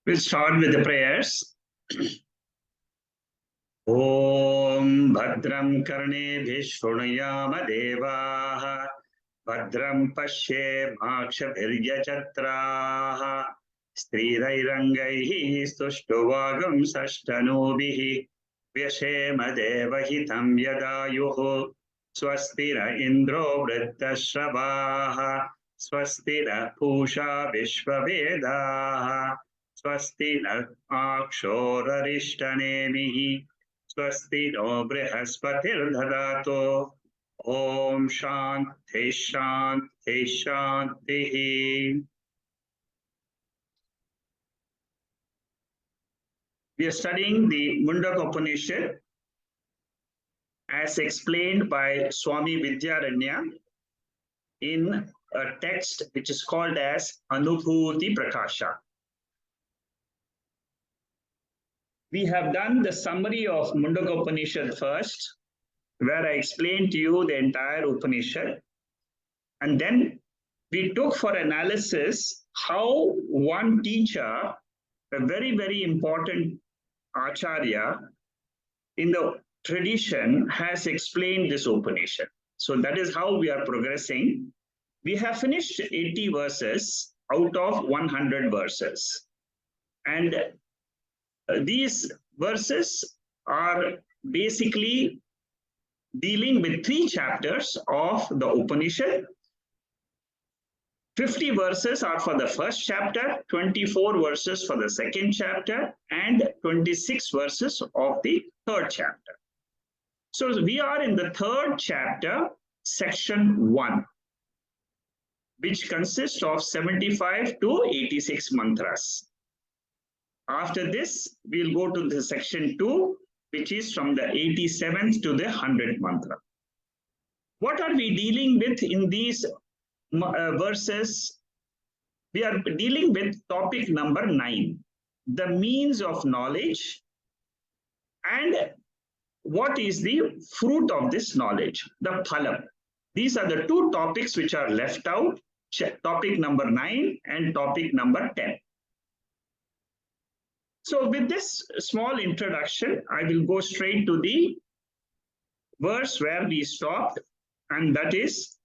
We'll start with the prayers. Om Bhadram Karnebhi Shrunuyama Devaha Bhadram Pashe Makshabhiryachatraha Strirairangai Stuštuvagam Sashtanubihi Vyashema Devahitam Yadayuhu Swastira Indro Vriddashrabaha Swastira Pusha Vishvavedaha Swasti Akshorarishtanemihi Swasti no Brihaspatirdhadato Om Shanti Shanti Shanti. We are studying the Mundaka Upanishad as explained by Swami Vidyaranya in a text which is called as Anubhuti Prakasha. We have done the summary of Mundaka Upanishad first, where I explained to you the entire Upanishad. And then we took for analysis how one teacher, a very, very important Acharya in the tradition, has explained this Upanishad. So that is how we are progressing. We have finished 80 verses out of 100 verses. And these verses are basically dealing with 3 chapters of the Upanishad. 50 verses are for the first chapter, 24 verses for the second chapter, and 26 verses of the third chapter. So we are in the third chapter, section 1, which consists of 75 to 86 mantras. After this, we'll go to the section 2, which is from the 87th to the 100th mantra. What are we dealing with in these verses? We are dealing with topic number 9, the means of knowledge and what is the fruit of this knowledge, the phalam. These are the 2 topics which are left out, topic number 9 and topic number 10. So with this small introduction, I will go straight to the verse where we stopped, and that is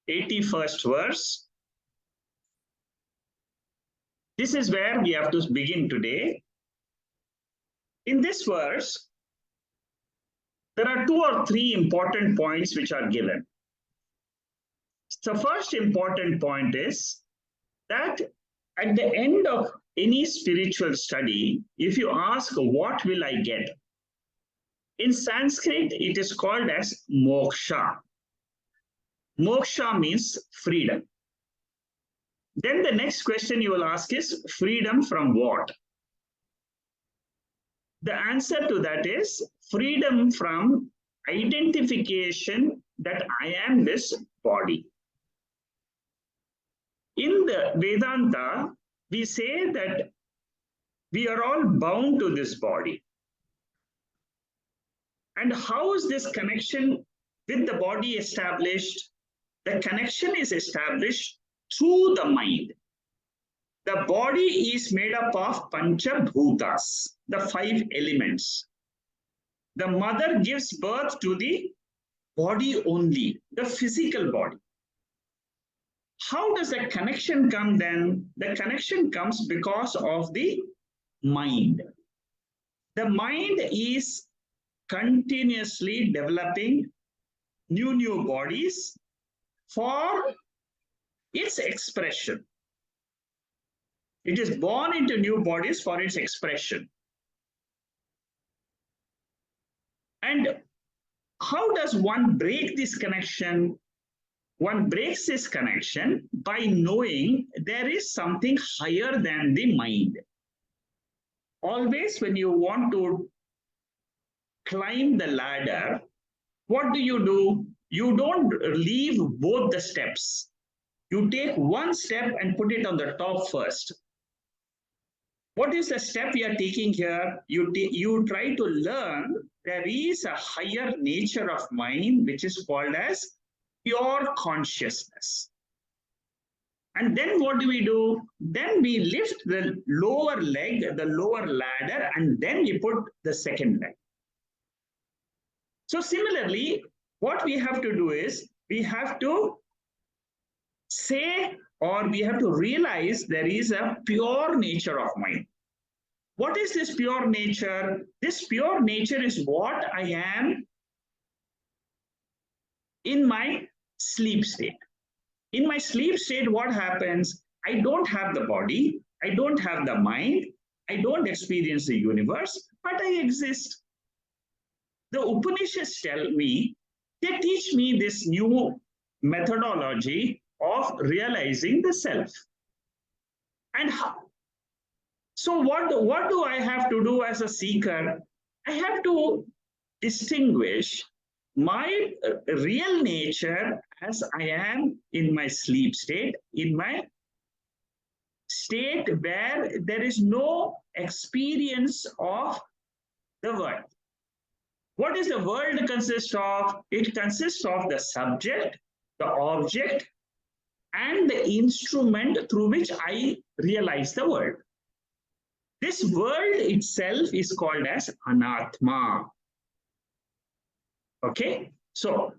81st verse. This is where we have to begin today. In this verse, there are 2 or 3 important points which are given. The first important point is that at the end of any spiritual study, if you ask, what will I get? In Sanskrit, it is called as moksha. Moksha means freedom. Then the next question you will ask is, freedom from what? The answer to that is freedom from identification that I am this body. In the Vedanta, we say that we are all bound to this body. And how is this connection with the body established? The connection is established through the mind. The body is made up of pancha bhutas, the 5 elements. The mother gives birth to the body only, the physical body. How does the connection come then? The connection comes because of the mind. The mind is continuously developing new bodies for its expression. It is born into new bodies for its expression. And how does one break this connection? One breaks this connection by knowing there is something higher than the mind. Always when you want to climb the ladder, what do? You don't leave both the steps. You take one step and put it on the top first. What is the step we are taking here? You try to learn there is a higher nature of mind which is called as pure consciousness. And then what do? Then we lift the lower leg, the lower ladder, and then we put the second leg. So similarly, what we have to do is we have to say, or we have to realize there is a pure nature of mind. What is this pure nature? This pure nature is what I am in my sleep state. In my sleep state, what happens? I don't have the body, I don't have the mind, I don't experience the universe, but I exist. The Upanishads tell me, they teach me this new methodology of realizing the self. And how? So what do I have to do as a seeker? I have to distinguish my real nature as I am in my sleep state, in my state where there is no experience of the world. What does the world consist of? It consists of the subject, the object, and the instrument through which I realize the world. This world itself is called as anatma. Okay, so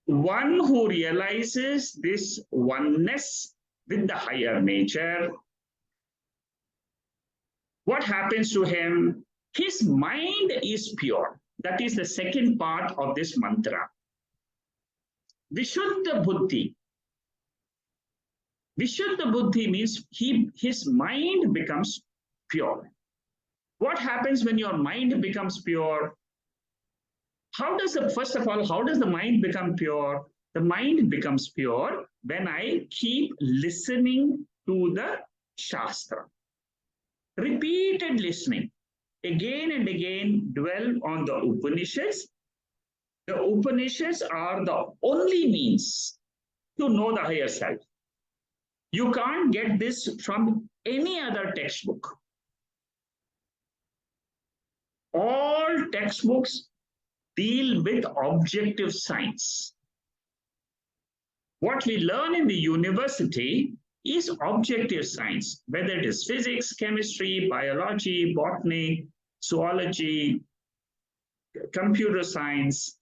one who realizes this oneness with the higher nature, what happens to him? His mind is pure. That is the second part of this mantra. Vishuddha buddhi. Vishuddha buddhi means his mind becomes pure. What happens when your mind becomes pure? First of all, how does the mind become pure? The mind becomes pure when I keep listening to the Shastra. Repeated listening. Again and again, dwell on the Upanishads. The Upanishads are the only means to know the higher self. You can't get this from any other textbook. All textbooks deal with objective science. What we learn in the university is objective science, whether it is physics, chemistry, biology, botany, zoology, computer science,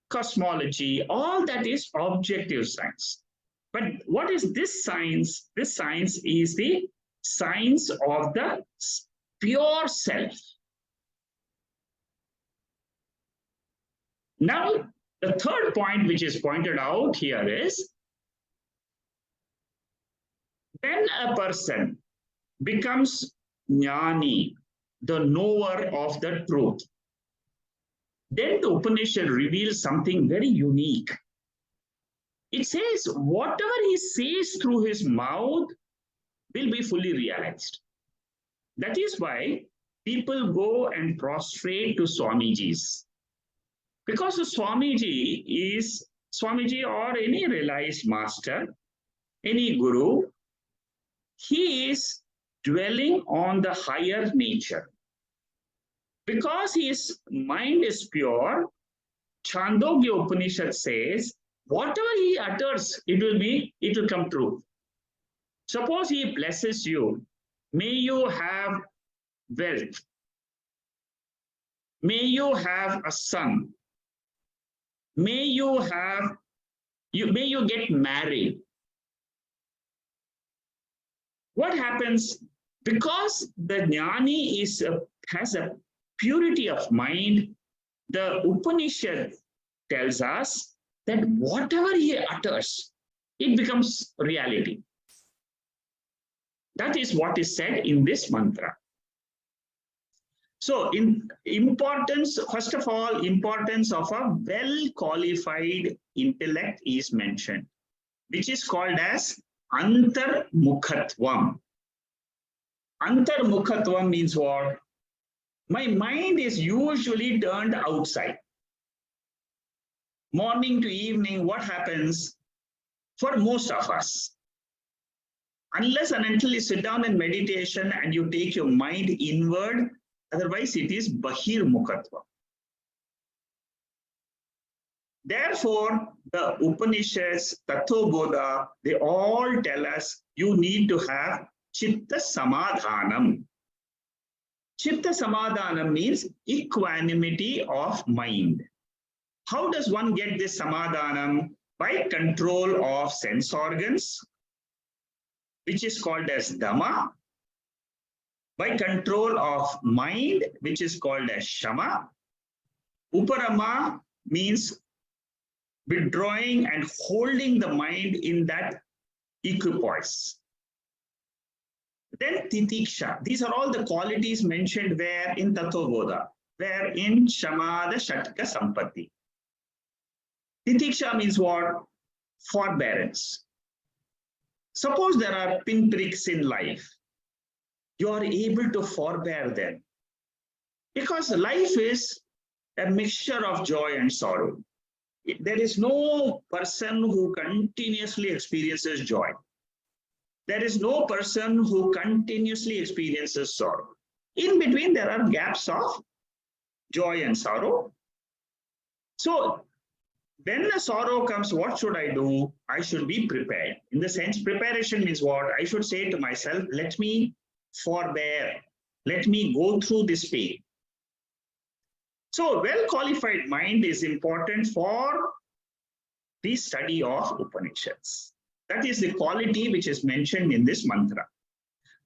cosmology, all that is objective science. But what is this science? This science is the science of the pure self. Now, the third point which is pointed out here is, when a person becomes jnani, the knower of the truth, then the Upanishad reveals something very unique. It says whatever he says through his mouth will be fully realized. That is why people go and prostrate to Swamijis. Because the Swamiji or any realized master, any guru, he is dwelling on the higher nature. Because his mind is pure, Chandogya Upanishad says, whatever he utters, it will come true. Suppose he blesses you, may you have wealth, may you have a son, may you get married. What happens? Because the jnani has a purity of mind, the Upanishad tells us that whatever he utters, it becomes reality. That is what is said in this mantra. So, first of all, importance of a well-qualified intellect is mentioned, which is called as antarmukhatvam. Antarmukhatvam means what? My mind is usually turned outside. Morning to evening, what happens for most of us? Unless and until you sit down in meditation and you take your mind inward, otherwise it is bahirmukhatva. Therefore, the Upanishads, Tattvabodha, they all tell us you need to have Chitta Samadhanam. Chitta Samadhanam means equanimity of mind. How does one get this Samadhanam? By control of sense organs, which is called as Dhamma, by control of mind, which is called as Shama. Uparama means withdrawing and holding the mind in that equipoise. Then Titiksha. These are all the qualities mentioned where in Tattvabodha, where in Shamada Shatka Sampatti. Titiksha means what? Forbearance. Suppose there are pinpricks in life. You are able to forbear them. Because life is a mixture of joy and sorrow. There is no person who continuously experiences joy. There is no person who continuously experiences sorrow. In between, there are gaps of joy and sorrow. So, when the sorrow comes, what should I do? I should be prepared. In the sense, preparation means what? I should say to myself, let me forbear. Let me go through this pain. So, well-qualified mind is important for the study of Upanishads. That is the quality which is mentioned in this mantra.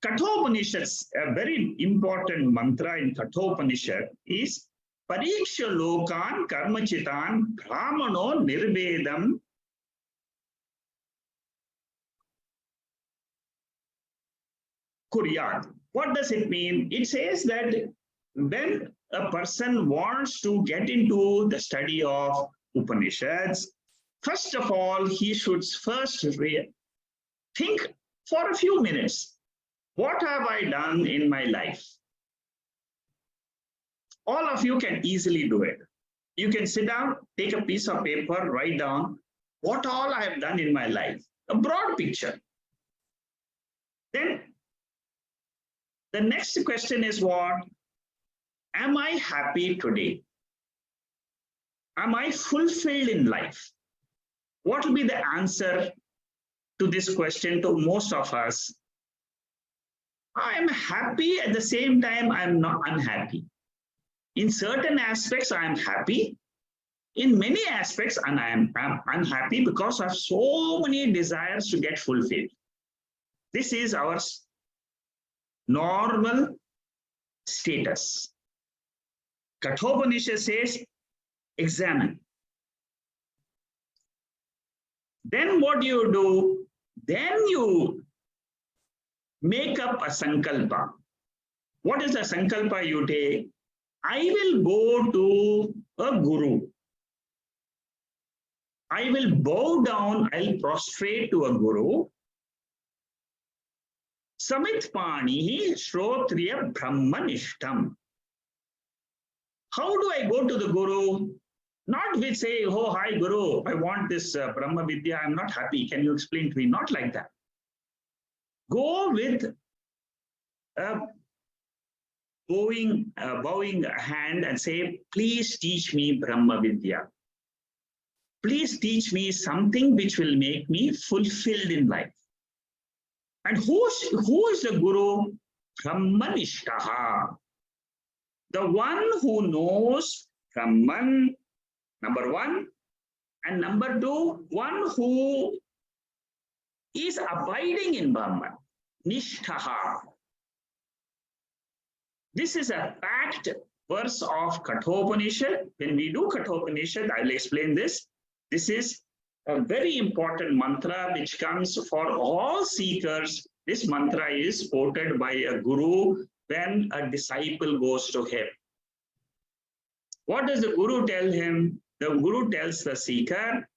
Kathopanishads, a very important mantra in Kathopanishad is Pariksha Lokan Karmachitan Brahmano Nirvedam Kuryat. What does it mean? It says that when a person wants to get into the study of Upanishads, first of all, he should first think for a few minutes, what have I done in my life? All of you can easily do it. You can sit down, take a piece of paper, write down what all I have done in my life, a broad picture. Then the next question is what? Am I happy today? Am I fulfilled in life? What will be the answer to this question to most of us? I am happy, at the same time I am not unhappy. In certain aspects I am happy. In many aspects I am unhappy because of so many desires to get fulfilled. This is our normal status. Kathopanishad says, examine. Then what do you do? Then you make up a sankalpa. What is the sankalpa you take? I will go to a guru. I will bow down, I'll prostrate to a guru. Samitpani Shrotriya Brahmanishtam. How do I go to the guru? Not with say, oh, hi Guru, I want this Brahma Vidya, I'm not happy. Can you explain to me? Not like that. Go with a bowing a hand and say, please teach me Brahma Vidya. Please teach me something which will make me fulfilled in life. And who is the Guru? Brahmanishtaha. The one who knows Brahman, number one, and number two, one who is abiding in Brahman, Nishthaha. This is a packed verse of Kathopanishad. When we do Kathopanishad, I will explain this. This is a very important mantra which comes for all seekers. This mantra is quoted by a guru when a disciple goes to him. What does the guru tell him? The guru tells the seeker,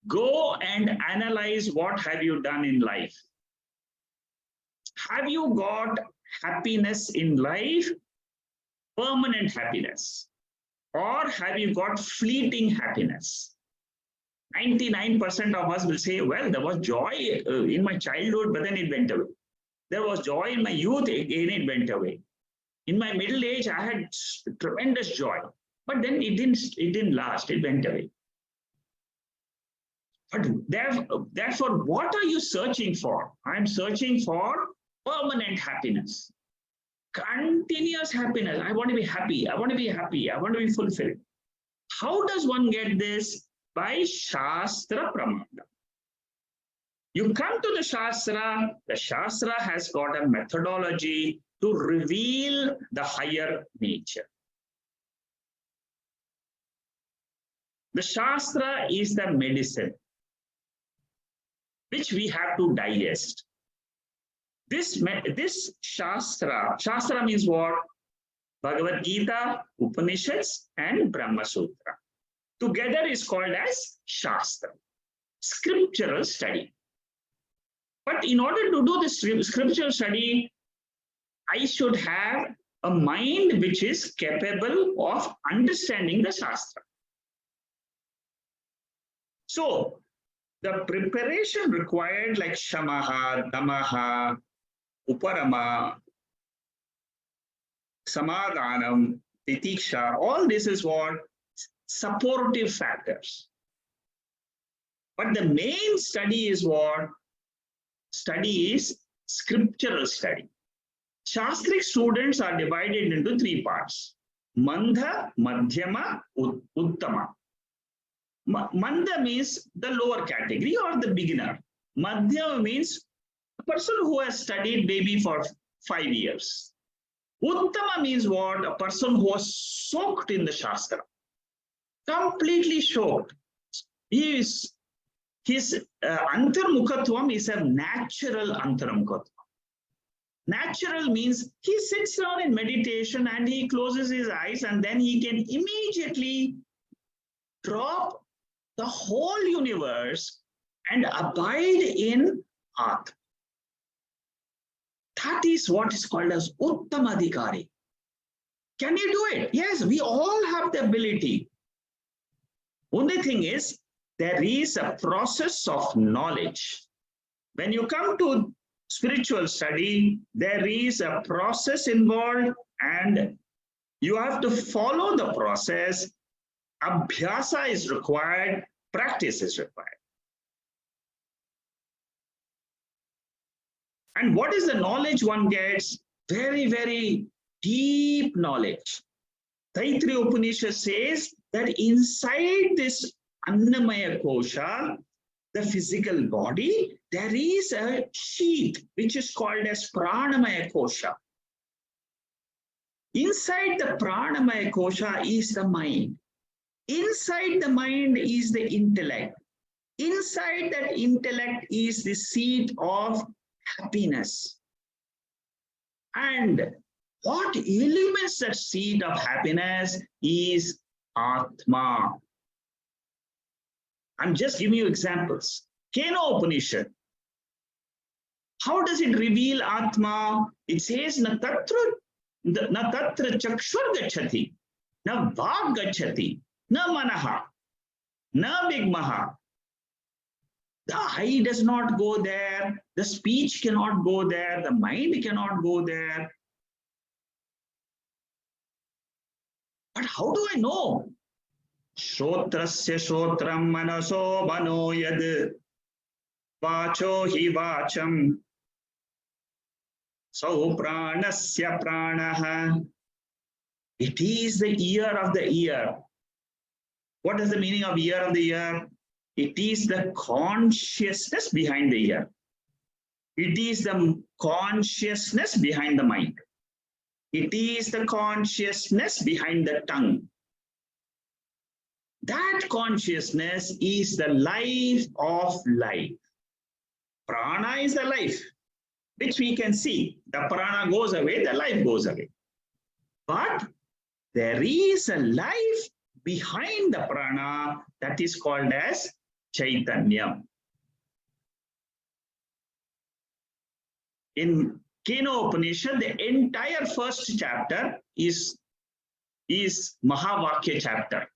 go and analyze what have you done in life. Have you got happiness in life, permanent happiness? Or have you got fleeting happiness? 99% of us will say, well, there was joy in my childhood, but then it went away. There was joy in my youth, again it went away. In my middle age, I had tremendous joy, but then it didn't last, it went away. But therefore, what are you searching for? I'm searching for permanent happiness, continuous happiness. I want to be happy. I want to be happy. I want to be fulfilled. How does one get this? By Shastra Pramana. You come to the Shastra has got a methodology to reveal the higher nature. The Shastra is the medicine which we have to digest. This Shastra means what? Bhagavad Gita, Upanishads, and Brahma Sutra. Together is called as Shastra, scriptural study. But in order to do this scriptural study, I should have a mind which is capable of understanding the Shastra. So, the preparation required like Shamaha, Damaha, Uparama, Samadhanam, Titiksha, all this is what? Supportive factors. But the main study is what? Study is scriptural study. Shastric students are divided into three parts. Mandha, Madhyama, Uttama. Mandha means the lower category or the beginner. Madhyama means a person who has studied maybe for 5 years. Uttama means what? A person who was soaked in the Shastra. Completely soaked. His antarmukhatvam is a natural antarmukhatvam. Natural means he sits down in meditation and he closes his eyes and then he can immediately drop the whole universe and abide in Atma. That is what is called as Uttamadhikari. Can you do it? Yes, we all have the ability. Only thing is, there is a process of knowledge. When you come to spiritual study, there is a process involved and you have to follow the process. Abhyasa is required, practice is required. And what is the knowledge one gets? Very, very deep knowledge. Taittiriya Upanishad says that inside this Annamaya Kosha, the physical body, there is a sheath which is called as Pranamaya Kosha. Inside the Pranamaya Kosha is the mind. Inside the mind is the intellect. Inside that intellect is the seat of happiness. And what illumines that seed of happiness is Atma. I'm just giving you examples. Keno Upanishad. How does it reveal Atma? It says, na tatra chakshur gacchati, na vag gacchati, na manaha, na vigmaha. The eye does not go there, the speech cannot go there, the mind cannot go there. But how do I know? Shrotrasya shrotram manaso mano yad vacho hi vacham so pranasya pranaha. It is the ear of the ear. What is the meaning of ear of the ear? It is the consciousness behind the ear. It is the consciousness behind the mind. It is the consciousness behind the tongue. That consciousness is the life of life. Prana is the life, which we can see. The prana goes away, the life goes away. But there is a life behind the prana that is called as Chaitanya. In Keno Upanishad, the entire first chapter is Mahavakya chapter.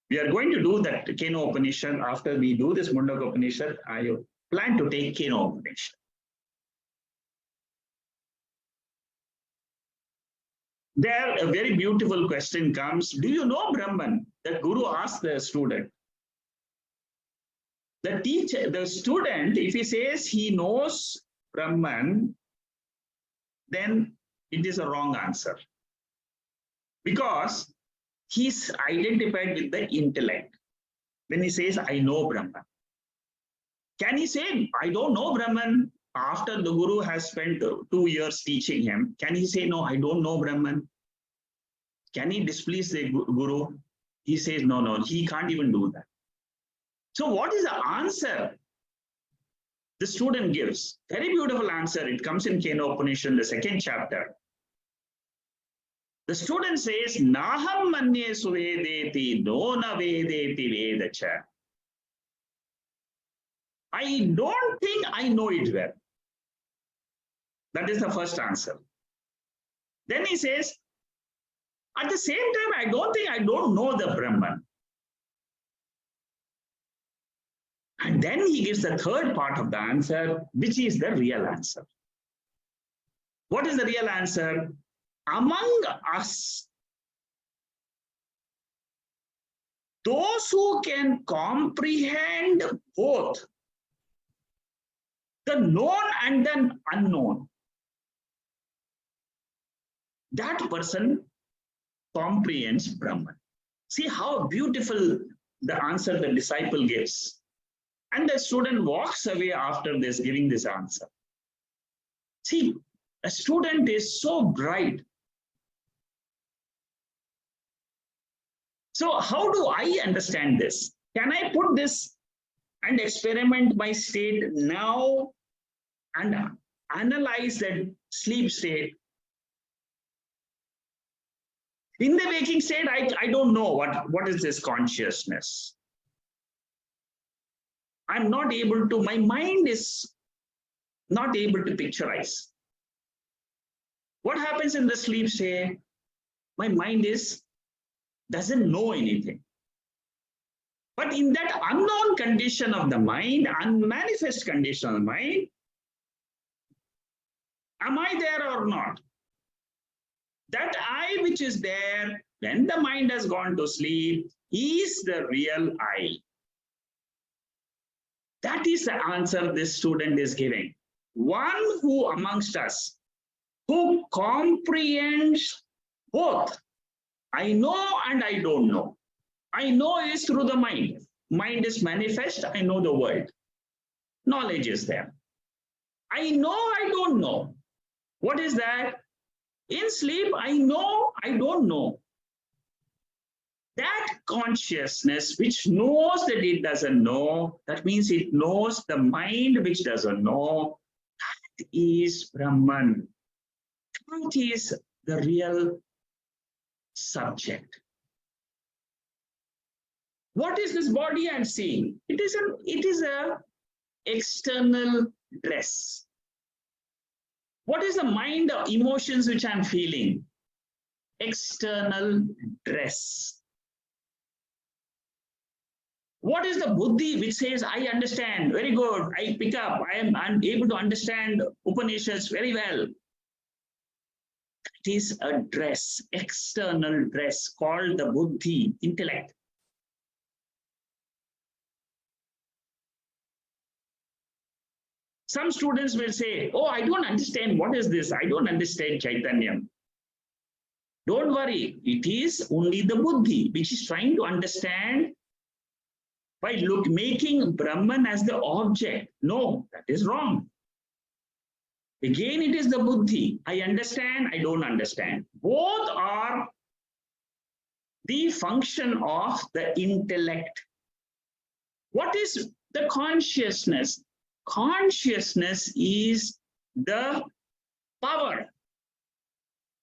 We are going to do that Keno Upanishad after we do this Mundaka Upanishad. I plan to take Keno Upanishad. There, a very beautiful question comes. Do you know Brahman? The Guru asked the student. The teacher, the student, if he says he knows Brahman, then it is a wrong answer. Because he's identified with the intellect. When he says, I know Brahman. Can he say, I don't know Brahman? After the Guru has spent 2 years teaching him, can he say, no, I don't know Brahman? Can he displease the Guru? He says, no, he can't even do that. So what is the answer the student gives? Very beautiful answer. It comes in Kena Upanishad, the 2nd chapter. The student says, Naham manye suvedeti, no na vedeti vedacha. I don't think I know it well. That is the first answer. Then he says, at the same time, I don't think I don't know the Brahman. And then he gives the third part of the answer, which is the real answer. What is the real answer? Among us, those who can comprehend both the known and the unknown, that person comprehends Brahman. See how beautiful the answer the disciple gives. And the student walks away after this, giving this answer. See, a student is so bright. So how do I understand this? Can I put this and experiment my state now and analyze that sleep state? In the waking state, I don't know what is this consciousness. I'm not able to, my mind is not able to picturize. What happens in the sleep state? My mind doesn't know anything. But in that unknown condition of the mind, unmanifest condition of the mind, am I there or not? That I which is there when the mind has gone to sleep is the real I. That is the answer this student is giving. One who amongst us, who comprehends both, I know and I don't know. I know is through the mind. Mind is manifest, I know the world. Knowledge is there. I know, I don't know. What is that? In sleep, I know, I don't know. That consciousness which knows that it doesn't know, that means it knows the mind which doesn't know, that is Brahman. That is the real subject. What is this body I'm seeing? It is a external dress. What is the mind or emotions which I'm feeling? External dress. What is the buddhi which says, I understand, very good, I pick up, I'm able to understand Upanishads very well. That is a dress, external dress called the buddhi, intellect. Some students will say, oh, I don't understand, what is this? I don't understand Chaitanya. Don't worry, it is only the buddhi which is trying to understand by making Brahman as the object. No, that is wrong. Again, it is the buddhi. I understand, I don't understand. Both are the function of the intellect. What is the consciousness? Consciousness is the power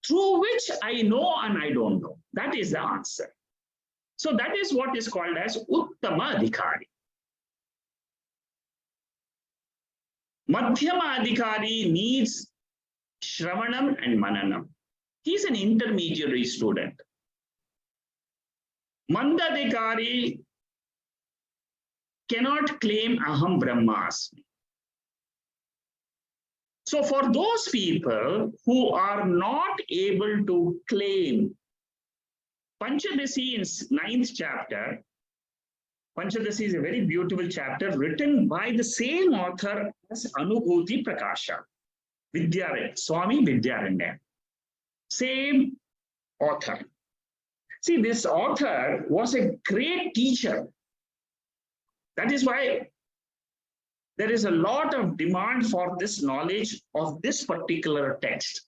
through which I know and I don't know. That is the answer. So that is what is called as Uttama Adhikari. Madhyama Adhikari needs Shravanam and Mananam. He is an intermediary student. Mandadhikari cannot claim Aham Brahmasmi. So for those people who are not able to claim Panchadasi in 9th chapter, Panchadasi is a very beautiful chapter written by the same author as Anubhuti Prakasha, Swami Vidyaranya. Same author. See, this author was a great teacher. That is why there is a lot of demand for this knowledge of this particular text.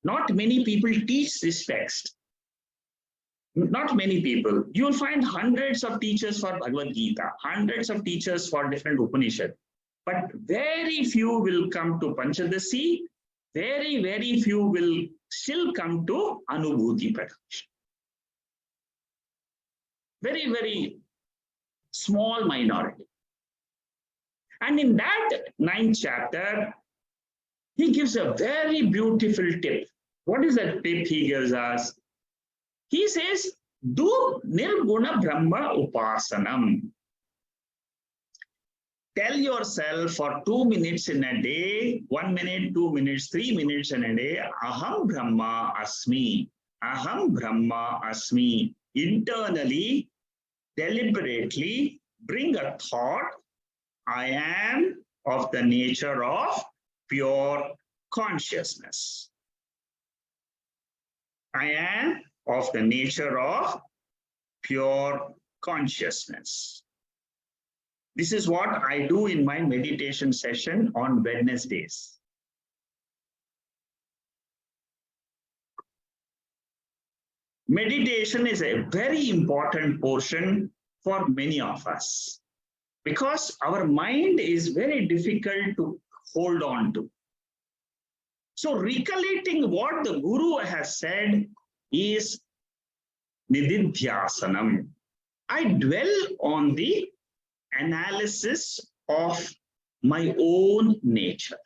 Not many people teach this text. Not many people. You will find hundreds of teachers for Bhagavad Gita, hundreds of teachers for different Upanishad. But very few will come to Panchadasi. Very, very few will still come to Anubhuti Prakasha. Very, very small minority. And in that 9th chapter, he gives a very beautiful tip. What is that tip he gives us? He says, do Nirguna Brahma Upasanam. Tell yourself for 2 minutes in a day, 1 minute, 2 minutes, 3 minutes in a day, Aham Brahma Asmi. Aham Brahma Asmi. Internally, deliberately bring a thought, I am of the nature of pure consciousness. I am of the nature of pure consciousness. This is what I do in my meditation session on Wednesdays. Meditation is a very important portion for many of us because our mind is very difficult to hold on to. So recollecting what the Guru has said is Nididhyasanam. I dwell on the analysis of my own nature.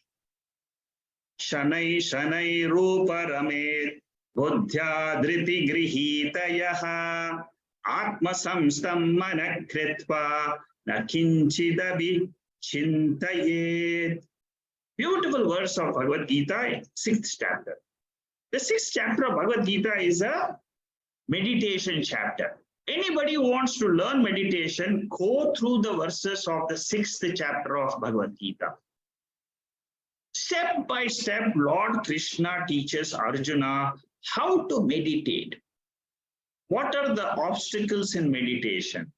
Shanai Shanai Rupa Ramet Buddhya Dhriti Grihitayaha Atma Samstam Manakritva Nakinchidabi Chintayet. Beautiful verse of Bhagavad Gita, 6th chapter. The 6th chapter of Bhagavad Gita is a meditation chapter. Anybody who wants to learn meditation, go through the verses of the 6th chapter of Bhagavad Gita. Step by step, Lord Krishna teaches Arjuna how to meditate. What are the obstacles in meditation?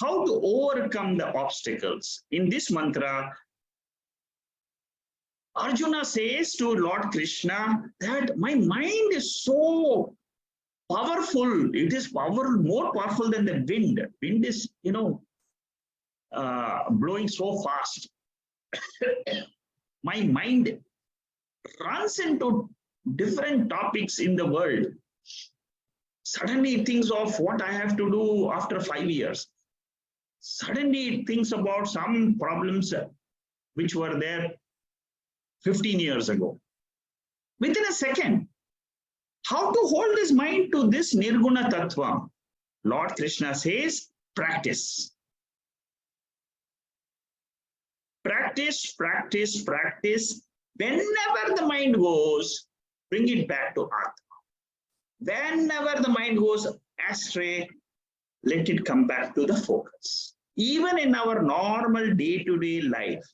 How to overcome the obstacles? In this mantra, Arjuna says to Lord Krishna that my mind is so powerful. It is more powerful than the wind. Wind is, blowing so fast. My mind runs into different topics in the world. Suddenly it thinks of what I have to do after 5 years. Suddenly it thinks about some problems which were there 15 years ago. Within a second, how to hold his mind to this Nirguna Tattva? Lord Krishna says, practice. Practice, practice, practice. Whenever the mind goes, bring it back to Atma. Whenever the mind goes astray, let it come back to the focus. Even in our normal day-to-day life,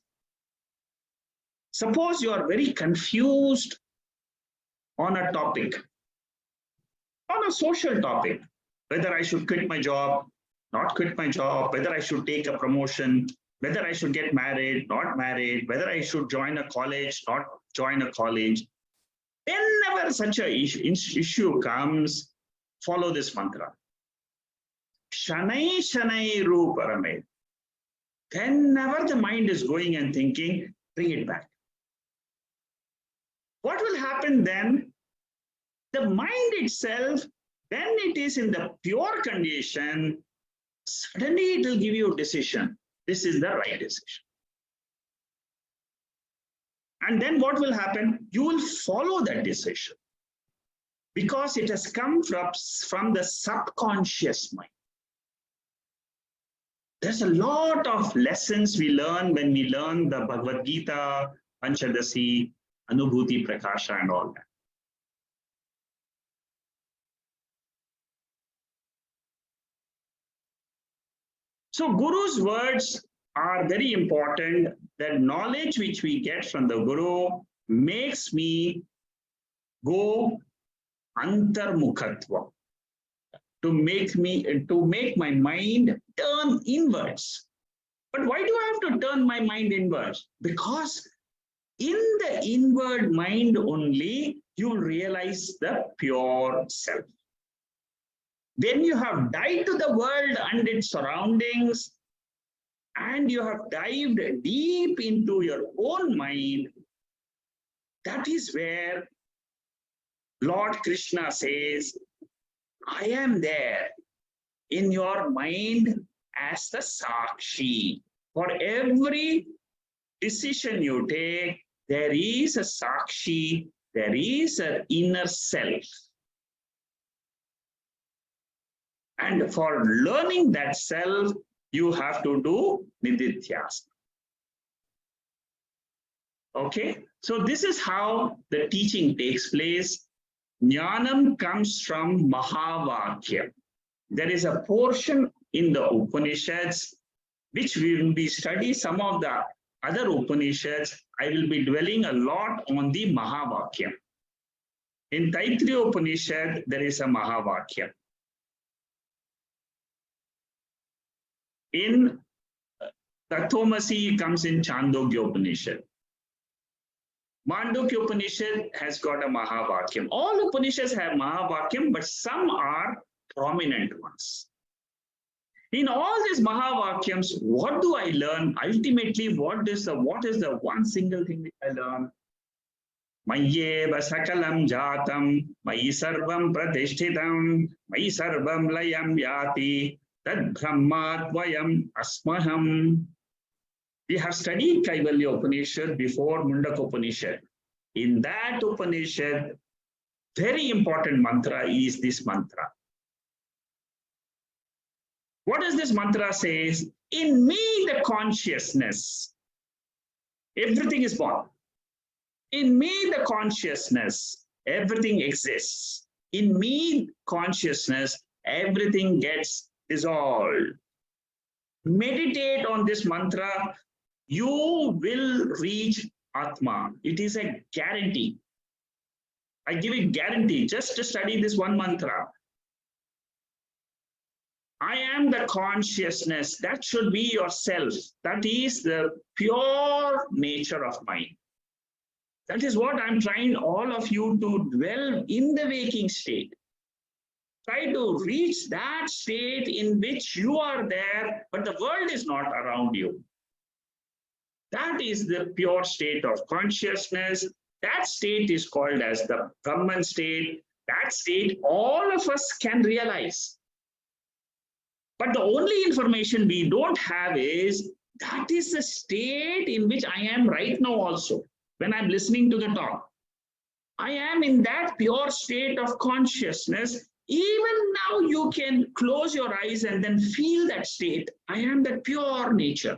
suppose you are very confused on a topic, on a social topic, whether I should quit my job, not quit my job, whether I should take a promotion, whether I should get married, not married, whether I should join a college, not join a college. Whenever such an issue comes, follow this mantra. Shanai Shanai Rupa Ramet. Whenever the mind is going and thinking, bring it back. What will happen then? The mind itself, when it is in the pure condition, suddenly it will give you a decision. This is the right decision. And then what will happen? You will follow that decision because it has come from the subconscious mind. There's a lot of lessons we learn when we learn the Bhagavad Gita, Panchadasi, Anubhuti Prakasha and all that. So Guru's words are very important. The knowledge which we get from the Guru makes me go antarmukhatva, to make my mind turn inwards. But why do I have to turn my mind inwards? Because in the inward mind only, you realize the pure self. When you have dived to the world and its surroundings, and you have dived deep into your own mind, that is where Lord Krishna says, I am there in your mind as the Sakshi. For every decision you take, there is a Sakshi, there is an inner self. And for learning that self, you have to do nididhyasana. Okay, so this is how the teaching takes place. Jnanam comes from Mahavakya. There is a portion in the Upanishads which we will be studying some of the other Upanishads. I will be dwelling a lot on the Mahavakya. In Taittiriya Upanishad, there is a Mahavakya. In Tathomasi comes in Chandogya Upanishad. Mandukya Upanishad has got a Mahavakyam. All Upanishads have Mahavakyam, but some are prominent ones. In all these Mahavakyams, what do I learn? Ultimately, what is the one single thing that I learn? Mayyeva sakalam jatam, mayi sarvam pratishtitam, mayi sarvam layam yati, tad brahmatvayam asmaham. We have studied Kaivalya Upanishad before Mundaka Upanishad. In that Upanishad, very important mantra is this mantra. What does this mantra say? In me, the consciousness, everything is born. In me, the consciousness, everything exists. In me, consciousness, everything gets dissolved. Meditate on this mantra. You will reach Atma. It is a guarantee. I give it guarantee just to study this one mantra. I am the consciousness. That should be yourself. That is the pure nature of mind. That is what I'm trying all of you to dwell in the waking state. Try to reach that state in which you are there, but the world is not around you. That is the pure state of consciousness. That state is called as the Brahman state. That state all of us can realize. But the only information we don't have is that is the state in which I am right now also. When I'm listening to the talk, I am in that pure state of consciousness. Even now you can close your eyes and then feel that state. I am that pure nature.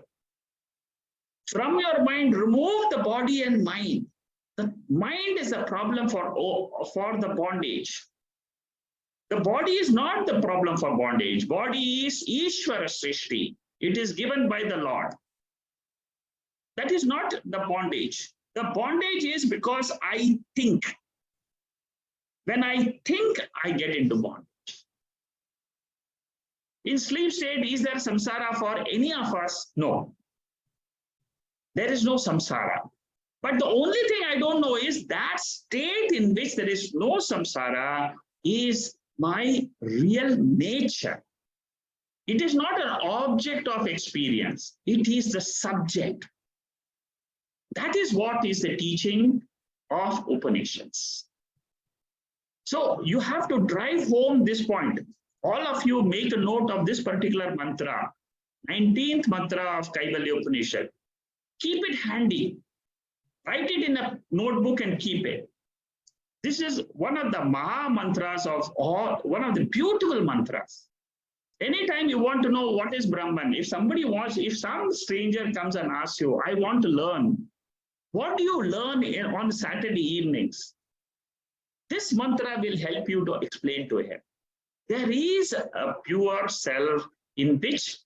From your mind, remove the body and mind. The mind is the problem for the bondage. The body is not the problem for bondage. Body is Ishvara Srishti. It is given by the Lord. That is not the bondage. The bondage is because I think. When I think, I get into bondage. In sleep state, is there samsara for any of us? No. There is no samsara. But the only thing I don't know is that state in which there is no samsara is my real nature. It is not an object of experience. It is the subject. That is what is the teaching of Upanishads. So you have to drive home this point. All of you make a note of this particular mantra, 19th mantra of Kaivalya Upanishad. Keep it handy. Write it in a notebook and keep it. This is one of the Maha mantras of all, one of the beautiful mantras. Anytime you want to know what is Brahman, if some stranger comes and asks you, I want to learn, what do you learn on Saturday evenings? This mantra will help you to explain to him. There is a pure self in which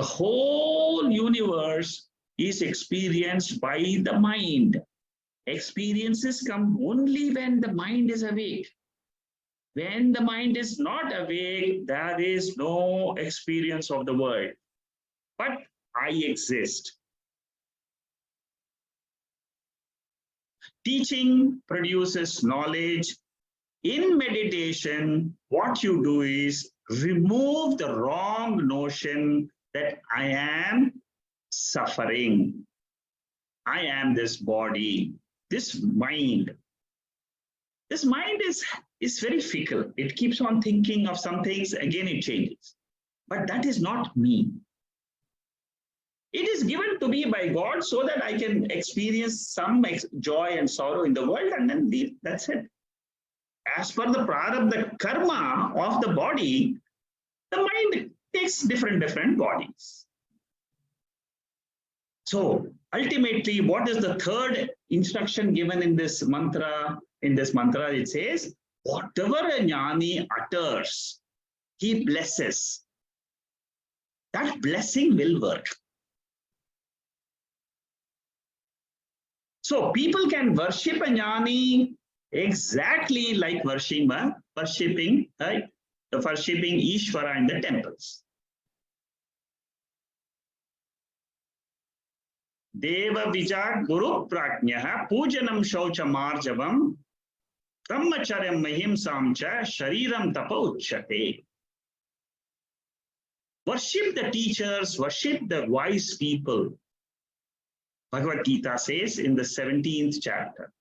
The whole universe is experienced by the mind. Experiences come only when the mind is awake. When the mind is not awake, there is no experience of the world. But I exist. Teaching produces knowledge. In meditation, what you do is remove the wrong notion that I am suffering. I am this body, this mind. This mind is very fickle. It keeps on thinking of some things, again it changes. But that is not me. It is given to me by God so that I can experience some joy and sorrow in the world, and then that's it. As per the prarabdha karma of the body, the mind takes different bodies. So ultimately, what is the third instruction given in this mantra? In this mantra, it says, whatever a jnani utters, he blesses. That blessing will work. So people can worship a jnani exactly like worshipping Ishvara in the temples. Deva Vija Guru Prajnaha Pujanam Shaucha Marjavam Brahmacharyam Mahimsam Cha Shariram Tapa Uchyate. Worship the teachers, worship the wise people. Bhagavad Gita says in the 17th chapter.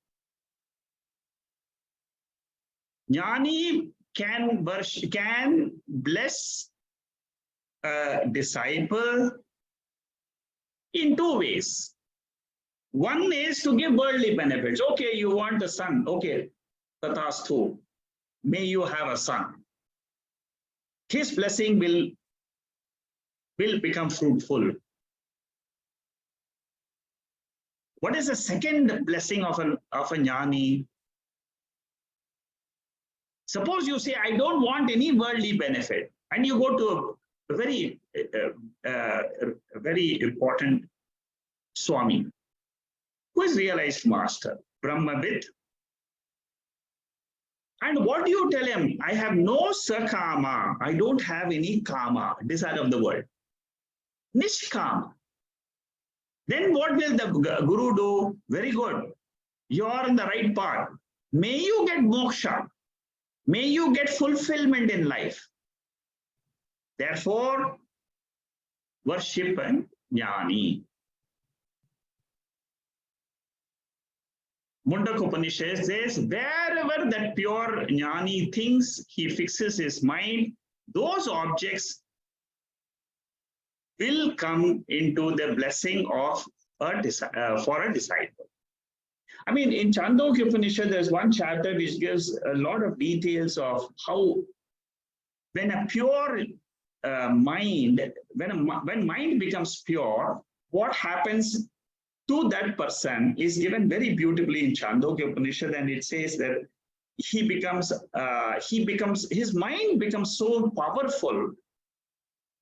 Jnani can bless a disciple in two ways. One is to give worldly benefits. Okay, you want a son. Okay, Tatasthu, may you have a son. His blessing will become fruitful. What is the second blessing of a jnani? Suppose you say, I don't want any worldly benefit, and you go to a very important Swami, who is realized master, Brahmavid. And what do you tell him? I have no sakama, I don't have any kama, desire of the world. Nishkama. Then what will the Guru do? Very good. You are on the right path. May you get moksha. May you get fulfillment in life. Therefore, worship a jnani. Mundaka Upanishad says, wherever that pure jnani thinks, he fixes his mind, those objects will come into the blessing of for a disciple. I mean, in Chandogya Upanishad, there's one chapter which gives a lot of details of how, when a pure mind, when mind becomes pure, what happens to that person is given very beautifully in Chandogya Upanishad, and it says that his mind becomes so powerful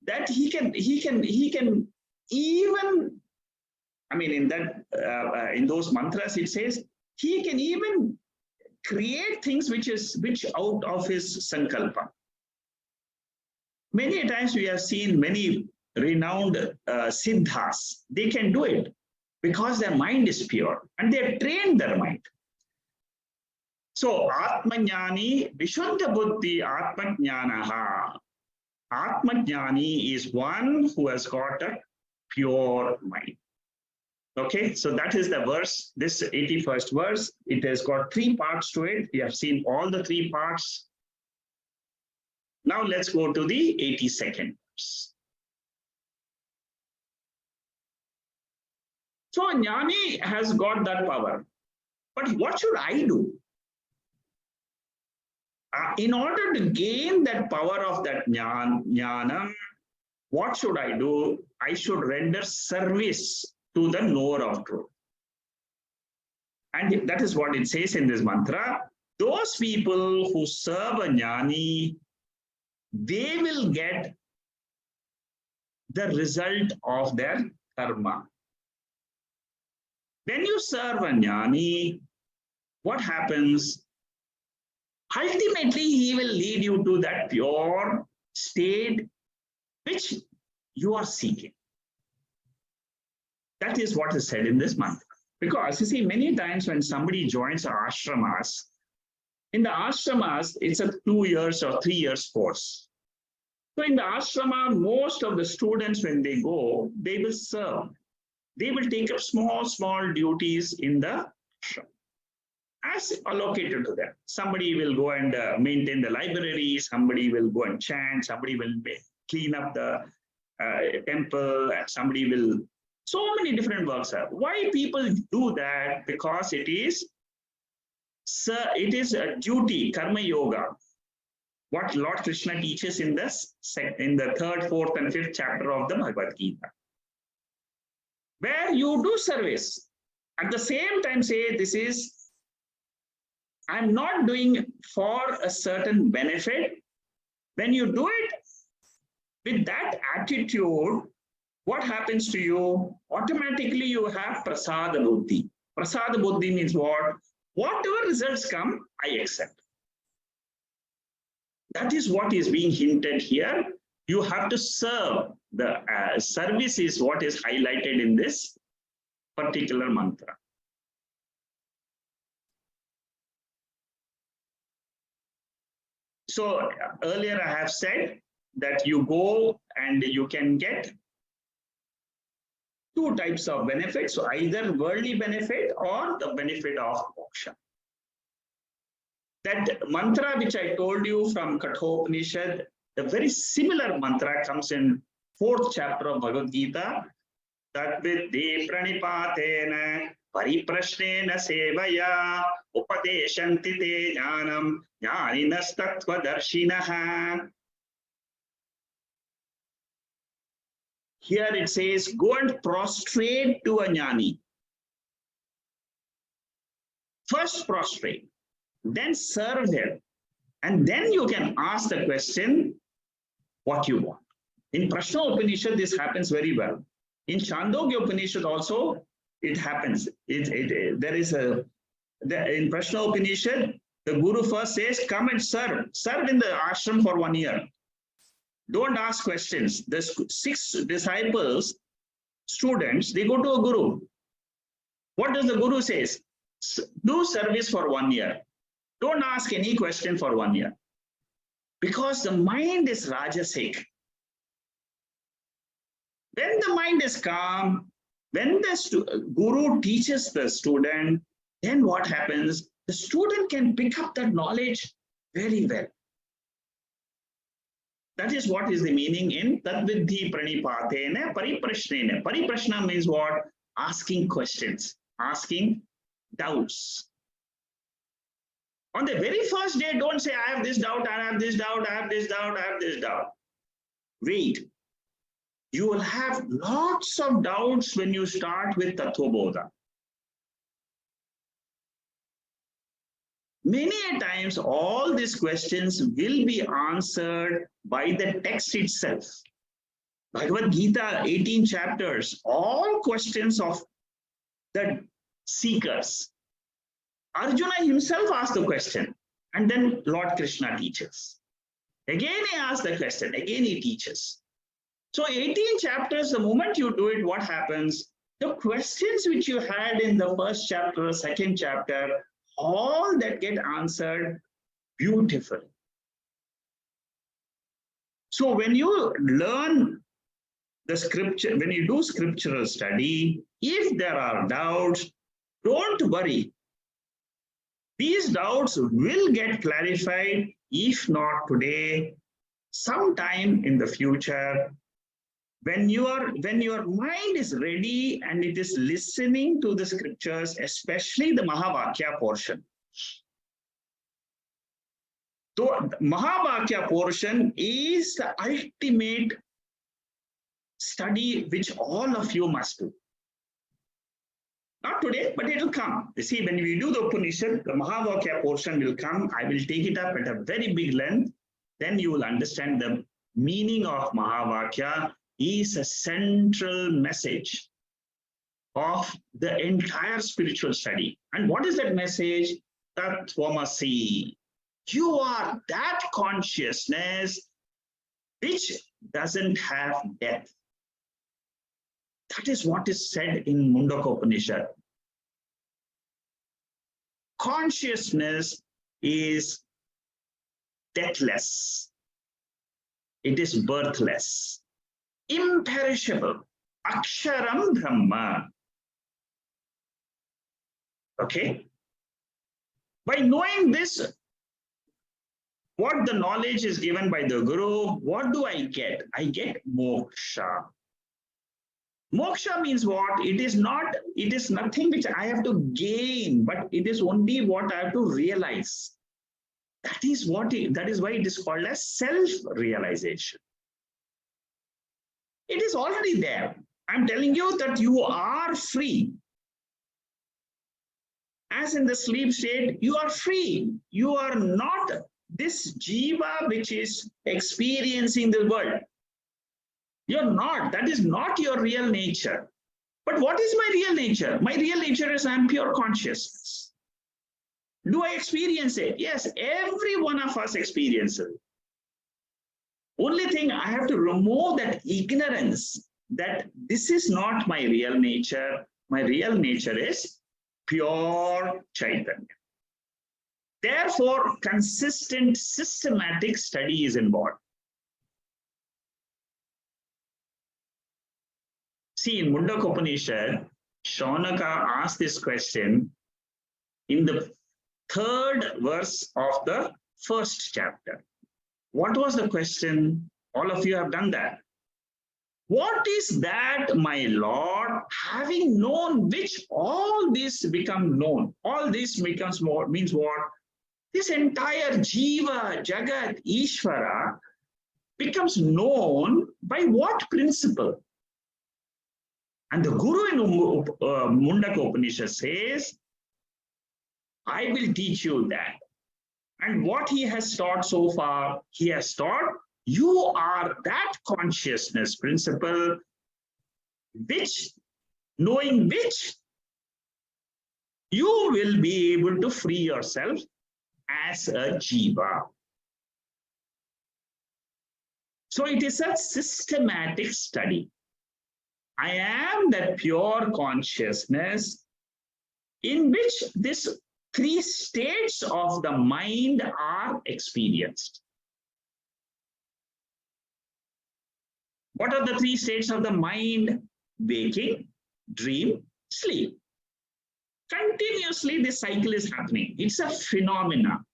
that he can even, I mean, in that in those mantras it says he can even create things which out of his sankalpa. Many times we have seen many renowned siddhas. They can do it because their mind is pure and they have trained their mind. So Atmajnani Vishuddha Buddhi Atmajnanaha. Atmajnani is one who has got a pure mind. Okay, so that is the verse, this 81st verse. It has got 3 parts to it. We have seen all the 3 parts. Now let's go to the 82nd verse. So jnani has got that power. But what should I do? In order to gain that power of that jnana, what should I do? I should render service to the knower of truth. And that is what it says in this mantra. Those people who serve a jnani, they will get the result of their karma. When you serve a jnani, what happens? Ultimately, he will lead you to that pure state which you are seeking. That is what is said in this mantra. Because you see, many times when somebody joins ashramas, in the ashramas, it's a 2 years or 3 years course. So in the ashrama, most of the students, when they go, they will serve. They will take up small duties in the ashrama as allocated to them. Somebody will go and maintain the library, somebody will go and chant, somebody will clean up the temple, and somebody will, so many different works are. Why people do that? Because it is a duty, karma yoga, what Lord Krishna teaches in the 3rd, 4th, and 5th chapter of the Bhagavad Gita, where you do service. At the same time, say, this is, I'm not doing for a certain benefit. When you do it with that attitude, what happens to you? Automatically, you have prasada buddhi. Prasada buddhi means what? Whatever results come, I accept. That is what is being hinted here. You have to serve. The service is what is highlighted in this particular mantra. So earlier I have said that you go and you can get 2 types of benefits, so either worldly benefit or the benefit of moksha. That mantra which I told you from Kathopanishad, the very similar mantra comes in 4th chapter of Bhagavad Gita. That viddhi pranipatena pariprashnena sevaya upadeshanti te jnanam jnaninas tattvadarshinaha. Here it says, go and prostrate to a jnani. First prostrate, then serve him, and then you can ask the question what you want. In Prashna Upanishad, this happens very well. In Chandogya Upanishad also, it happens. There is in Prashna Upanishad, the Guru first says, come and serve. Serve in the ashram for 1 year. Don't ask questions. The 6 disciples, students, they go to a Guru. What does the Guru say? Do service for 1 year. Don't ask any question for 1 year. Because the mind is rajasic. When the mind is calm, when the Guru teaches the student, then what happens? The student can pick up that knowledge very well. That is what is the meaning in Tadviddhi Pranipatena Pariprashnena. Pariprashna means what? Asking questions, asking doubts. On the very first day, don't say, I have this doubt, I have this doubt, I have this doubt, I have this doubt. Wait. You will have lots of doubts when you start with Tattvabodha. Many a times, all these questions will be answered by the text itself. Bhagavad Gita, 18 chapters, all questions of the seekers. Arjuna himself asked the question, and then Lord Krishna teaches. Again, he asks the question, again, he teaches. So 18 chapters, the moment you do it, what happens? The questions which you had in the first chapter, second chapter, all that get answered beautifully. So when you learn the scripture, when you do scriptural study, if there are doubts, don't worry. These doubts will get clarified, if not today, sometime in the future. When your mind is ready and it is listening to the scriptures, especially the Mahavakya portion. So Mahavakya portion is the ultimate study which all of you must do. Not today, but it will come. You see, when we do the Upanishad, the Mahavakya portion will come. I will take it up at a very big length. Then you will understand the meaning of Mahavakya. is a central message of the entire spiritual study. And what is that message? Tattvamasi. You are that consciousness which doesn't have death. That is what is said in Mundaka Upanishad. Consciousness is deathless. It is birthless, imperishable, Aksharam Brahma. Okay? By knowing this, what the knowledge is given by the Guru, what do I get? I get moksha. Moksha means what? It is nothing which I have to gain, but it is only what I have to realize. That is why it is called as self-realization. It is already there. I'm telling you that you are free. As in the sleep state, you are free. You are not this jiva which is experiencing the world. You're not. That is not your real nature. But what is my real nature? My real nature is I'm pure consciousness. Do I experience it? Yes, every one of us experiences it. Only thing, I have to remove that ignorance that this is not my real nature. My real nature is pure Chaitanya. Therefore, consistent, systematic study is involved. See, in Mundaka Upanishad, Shaunaka asked this question in the 3rd verse of the 1st chapter. What was the question? All of you have done that. What is that, my Lord, having known which all this become known? All this becomes more, means what? This entire Jiva, Jagat, Ishvara becomes known by what principle? And the Guru in Mundaka Upanishad says, I will teach you that. And what he has taught so far, he has taught, you are that consciousness principle, which, knowing which, you will be able to free yourself as a jiva. So it is a systematic study. I am that pure consciousness in which these 3 states of the mind are experienced. What are the 3 states of the mind? Waking, dream, sleep. Continuously this cycle is happening. It's a phenomena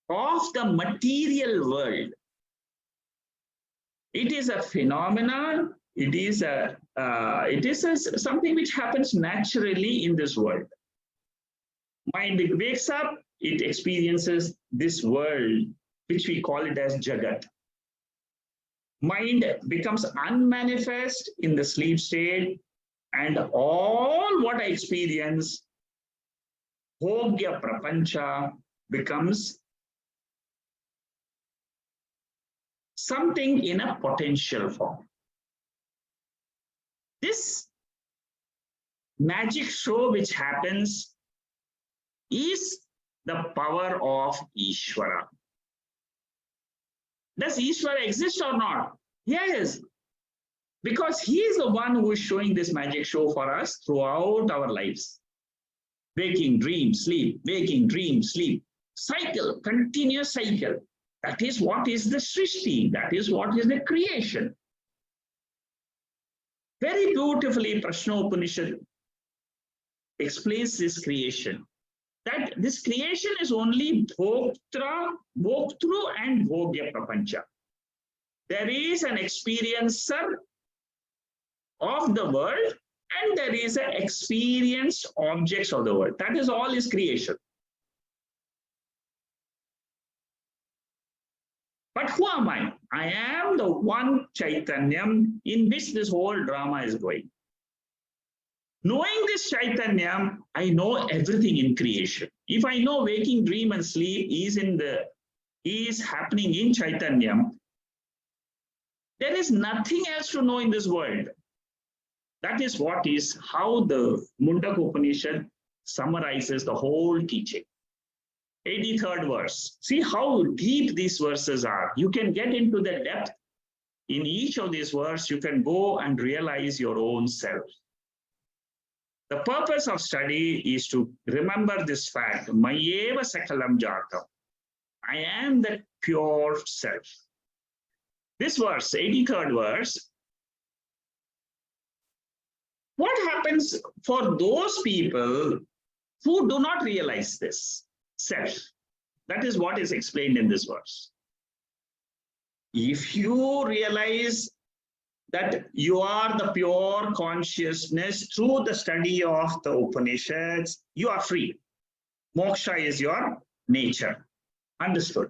of the material world. It is a phenomenon. It is something which happens naturally in this world. Mind wakes up, it experiences this world, which we call it as Jagat. Mind becomes unmanifest in the sleep state, and all what I experience, Bhogya Prapancha, becomes something in a potential form. This magic show which happens is the power of Ishvara. Does Ishvara exist or not? Yes, because he is the one who is showing this magic show for us throughout our lives. Waking, dream, sleep, waking, dream, sleep. Cycle, continuous cycle. That is what is the Srishti. That is what is the creation. Very beautifully, Prashna Upanishad explains this creation. That this creation is only Bhoktru and Bhogya Prapancha. There is an experiencer of the world and there is an experienced objects of the world. That is all is creation. But who am I? I am the one Chaitanyam in which this whole drama is going. Knowing this Chaitanyam, I know everything in creation. If I know waking, dream, and sleep is happening in Chaitanyam, There is nothing else to know in this world. That is what is how the Mundaka Upanishad summarizes the whole teaching. 83rd verse. See how deep these verses are. You can get into the depth. In each of these verses, you can go and realize your own self. The purpose of study is to remember this fact. Mayeva sakalam jatam. I am the pure self. This verse, 83rd verse, what happens for those people who do not realize this self? That is what is explained in this verse. If you realize that you are the pure consciousness through the study of the Upanishads, you are free. Moksha is your nature. Understood?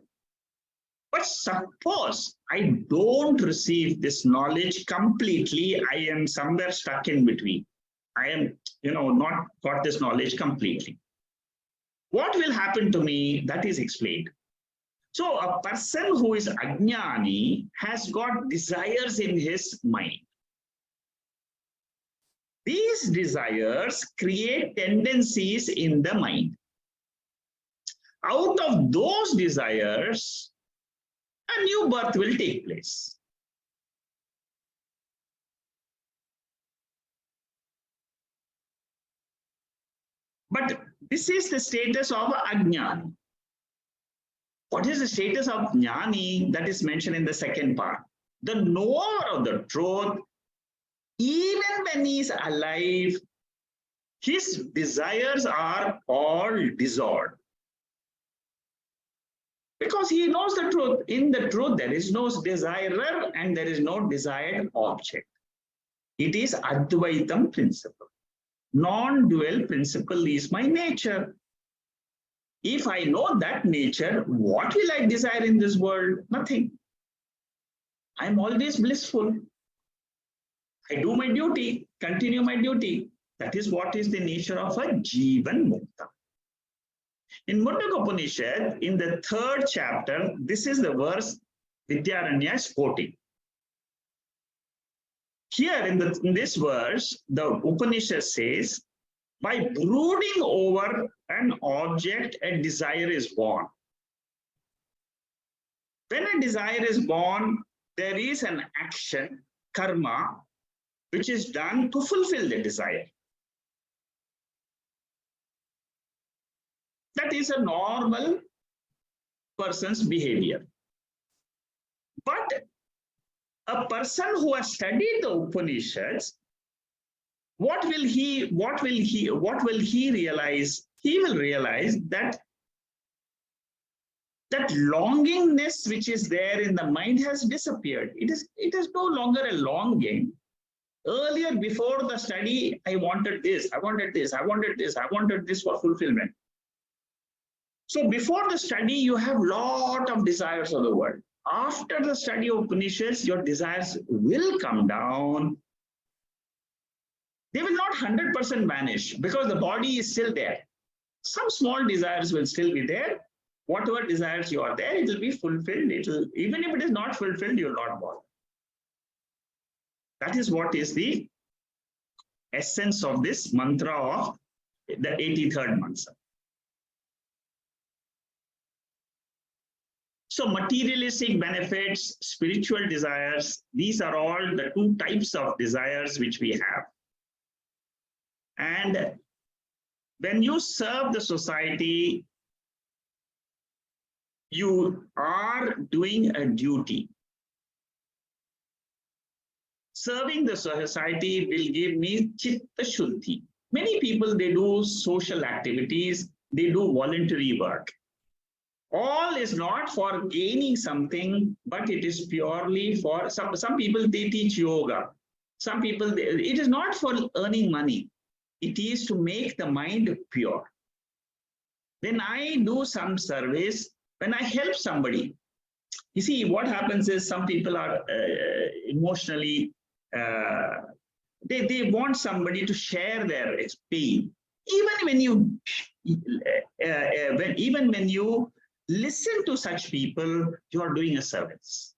But suppose I don't receive this knowledge completely, I am somewhere stuck in between. I am, not got this knowledge completely. What will happen to me? That is explained. So a person who is ajnani has got desires in his mind. These desires create tendencies in the mind. Out of those desires, a new birth will take place. But this is the status of ajnani. What is the status of jnani? That is mentioned in the second part. The knower of the truth, even when he is alive, his desires are all dissolved. Because he knows the truth. In the truth, there is no desirer and there is no desired object. It is Advaitam principle. Non-dual principle is my nature. If I know that nature, what will I desire in this world? Nothing. I'm always blissful. I do my duty, continue my duty. That is what is the nature of a Jivan Mukta. In Mundaka Upanishad, in the 3rd chapter, this is the verse Vidyaranya is quoting. Here in this verse, the Upanishad says, by brooding over an object, a desire is born. When a desire is born, there is an action, karma, which is done to fulfill the desire. That is a normal person's behavior. But a person who has studied the Upanishads, what will he realize? He will realize that longingness which is there in the mind has disappeared. It is no longer a longing. Earlier, before the study, I wanted this, I wanted this, I wanted this, I wanted this for fulfillment. So before the study, you have a lot of desires of the world. After the study of Upanishads, your desires will come down. They will not 100% vanish because the body is still there. Some small desires will still be there. Whatever desires you are there, it will be fulfilled. Even if it is not fulfilled, you will not bother. That is what is the essence of this mantra of the 83rd mantra. So materialistic benefits, spiritual desires, these are all the 2 types of desires which we have. And when you serve the society, you are doing a duty. Serving the society will give me chitta shuddhi. Many people, they do social activities, they do voluntary work. All is not for gaining something, but it is purely for some people, they teach yoga. Some people, it is not for earning money. It is to make the mind pure. When I do some service, when I help somebody, you see, what happens is some people are emotionally, they want somebody to share their pain. Even when you listen to such people, you are doing a service.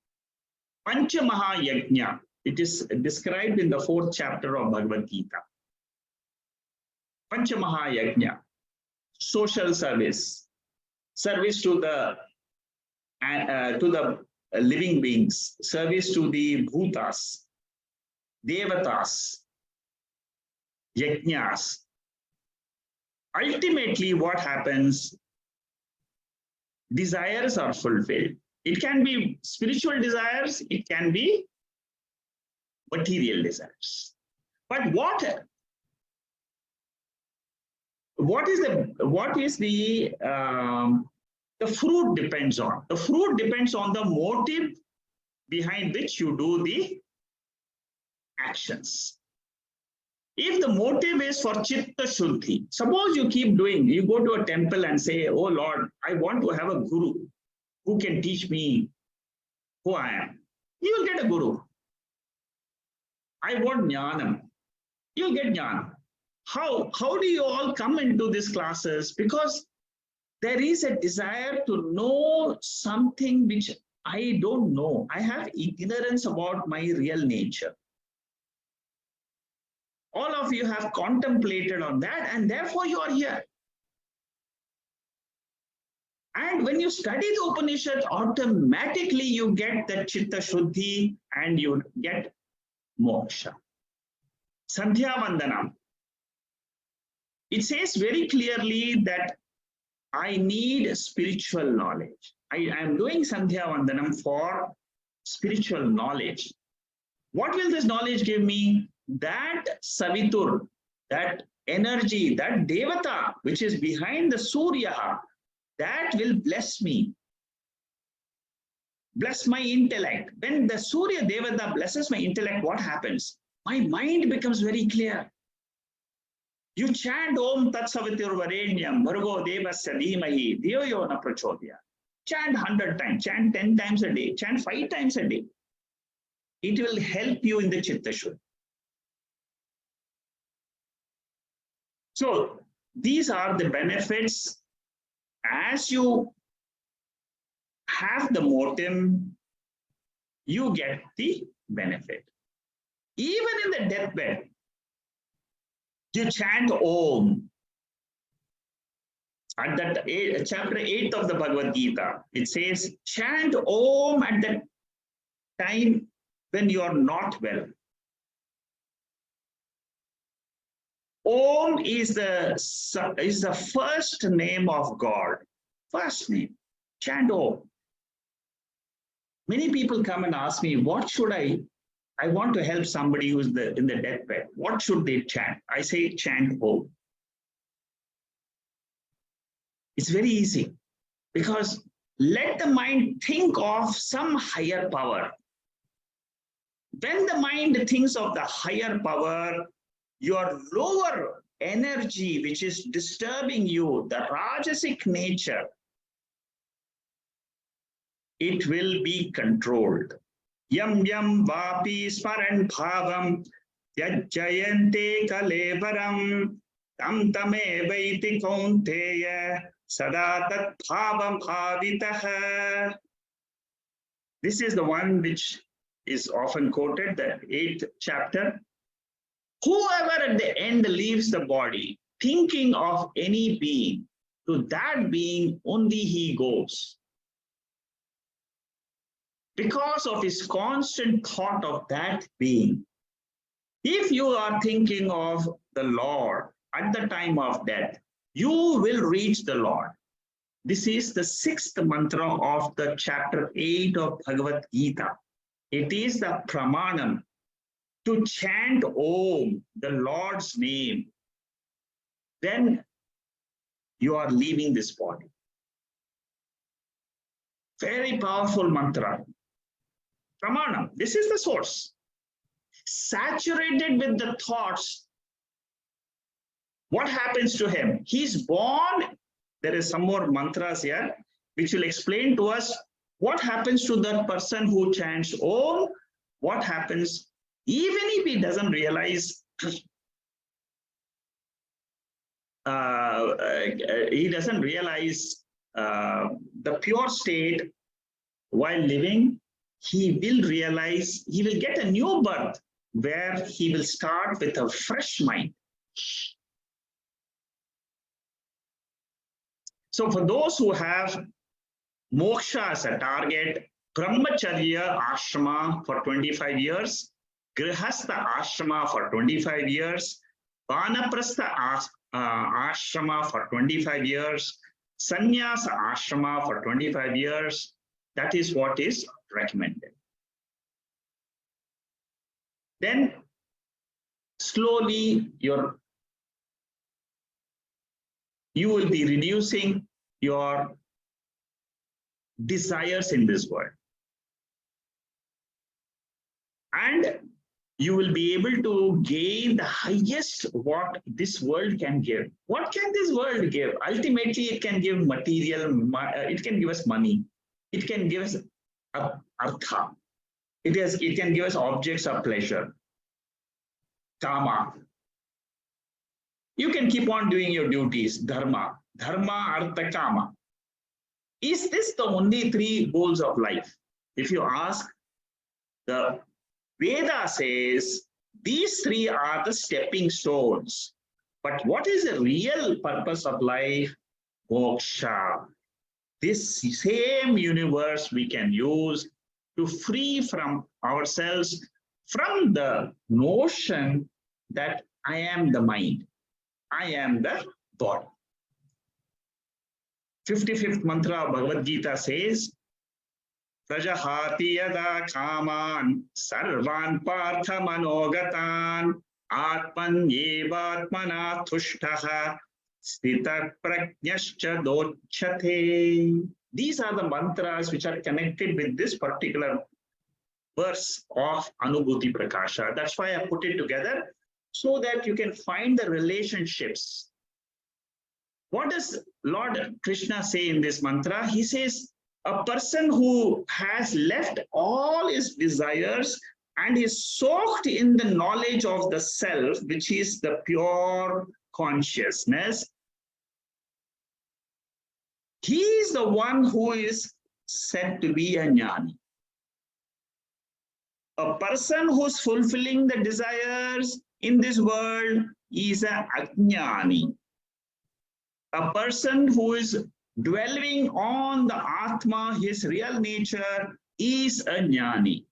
Pancha Mahayajna. It is described in the 4th chapter of Bhagavad Gita. Pancha Mahayajna, social service, service to the living beings, service to the bhutas, devatas, yajnas. Ultimately, what happens? Desires are fulfilled. It can be spiritual desires, it can be material desires. But what is the fruit depends on? The fruit depends on the motive behind which you do the actions. If the motive is for chitta shuddhi, suppose you keep doing, you go to a temple and say, oh Lord, I want to have a guru who can teach me who I am. You will get a guru. I want jnanam. You'll get jnana. How do you all come into these classes? Because there is a desire to know something which I don't know. I have ignorance about my real nature. All of you have contemplated on that, and therefore you are here. And when you study the Upanishad, automatically you get the chitta shuddhi and you get moksha. Sandhya Vandanam. It says very clearly that I need spiritual knowledge. I am doing Sandhya Vandanam for spiritual knowledge. What will this knowledge give me? That Savitur, that energy, that Devata, which is behind the Surya, that will bless me. Bless my intellect. When the Surya Devata blesses my intellect, what happens? My mind becomes very clear. You chant Om Tat Savitur Varenyam Bhargo Devasya Dhimahi Dhiyo Yo Na Prachodya. Chant 100 times, chant 10 times a day, chant 5 times a day. It will help you in the Chitta Shuddhi. So these are the benefits. As you have the motive, you get the benefit. Even in the deathbed, you chant Om. At that chapter 8 of the Bhagavad Gita, it says, chant Om at the time when you are not well. Om is the first name of God. First name. Chant Om. Many people come and ask me, what should I want to help somebody who's in the deathbed. What should they chant? I say chant Om. It's very easy because let the mind think of some higher power. When the mind thinks of the higher power, your lower energy, which is disturbing you, the rajasic nature, it will be controlled. Yam yam vapi smaran bhavam yajjayante kalevaram tam tame vaiti kaunteya sada tat bhavam bhavitah. This is the one which is often quoted, the 8th chapter. Whoever at the end leaves the body, thinking of any being, to that being only he goes. Because of his constant thought of that being. If you are thinking of the Lord at the time of death, you will reach the Lord. This is the 6th mantra of the chapter 8 of Bhagavad Gita. It is the pramanam to chant Om, the Lord's name. Then you are leaving this body. Very powerful mantra. Pramanam, this is the source. Saturated with the thoughts, what happens to him? He's born. There is some more mantras here, which will explain to us what happens to that person who chants Om, what happens, even if he doesn't realize, the pure state while living, he will realize, he will get a new birth where he will start with a fresh mind. So for those who have moksha as a target, brahmacharya ashrama for 25 years, grihastha ashrama for 25 years, vanaprastha ashrama for 25 years, sannyasa ashrama for 25 years, that is what is recommended. Then slowly you will be reducing your desires in this world. And you will be able to gain the highest what this world can give. What can this world give? Ultimately, it can give material, it can give us money. It can give us artha. It can give us objects of pleasure. Kama. You can keep on doing your duties, dharma, artha, kama. Is this the only three goals of life? If you ask, the Veda says these three are the stepping stones. But what is the real purpose of life? Moksha. This same universe we can use to free from ourselves from the notion that I am the mind, I am the body. 55th mantra of Bhagavad Gita says, Prajahati yada kaman sarvan partha manogatan atman yevatmana tushtaha stita prajnascha docchate. These are the mantras which are connected with this particular verse of Anubhuti Prakasha. That's why I put it together so that you can find the relationships. What does Lord Krishna say in this mantra? He says, a person who has left all his desires and is soaked in the knowledge of the self, which is the pure consciousness, he is the one who is said to be a jnani. A person who's fulfilling the desires in this world is a ajnani. A person who is dwelling on the Atma, his real nature, is a jnani.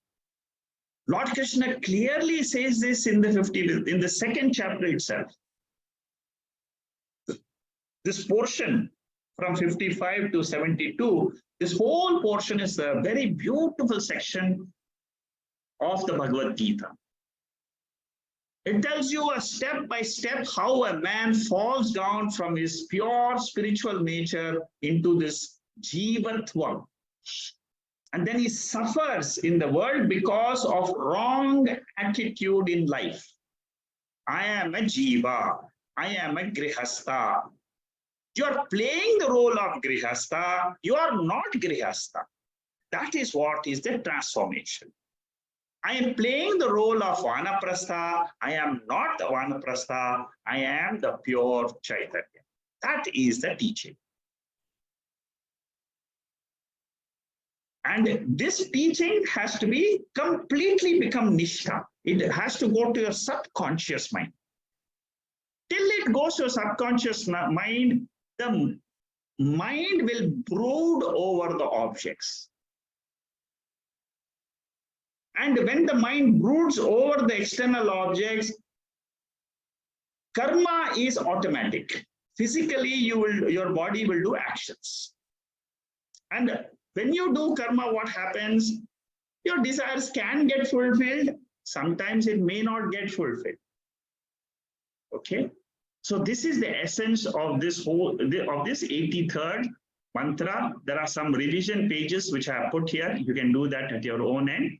Lord Krishna clearly says this in the second chapter itself. This portion from 55 to 72, this whole portion is a very beautiful section of the Bhagavad Gita. It tells you a step by step how a man falls down from his pure spiritual nature into this jivatva. And then he suffers in the world because of wrong attitude in life. I am a jiva. I am a grihastha. You are playing the role of grihastha. You are not grihastha. That is what is the transformation. I am playing the role of vanaprastha. I am not the vanaprastha. I am the pure Chaitanya. That is the teaching. And this teaching has to be completely become nishtha. It has to go to your subconscious mind. Till it goes to your subconscious mind, the mind will brood over the objects. And when the mind broods over the external objects, karma is automatic. Physically, your body will do actions. And when you do karma, what happens? Your desires can get fulfilled. Sometimes it may not get fulfilled. Okay. So this is the essence of this whole, of this 83rd mantra. There are some revision pages which I have put here. You can do that at your own end.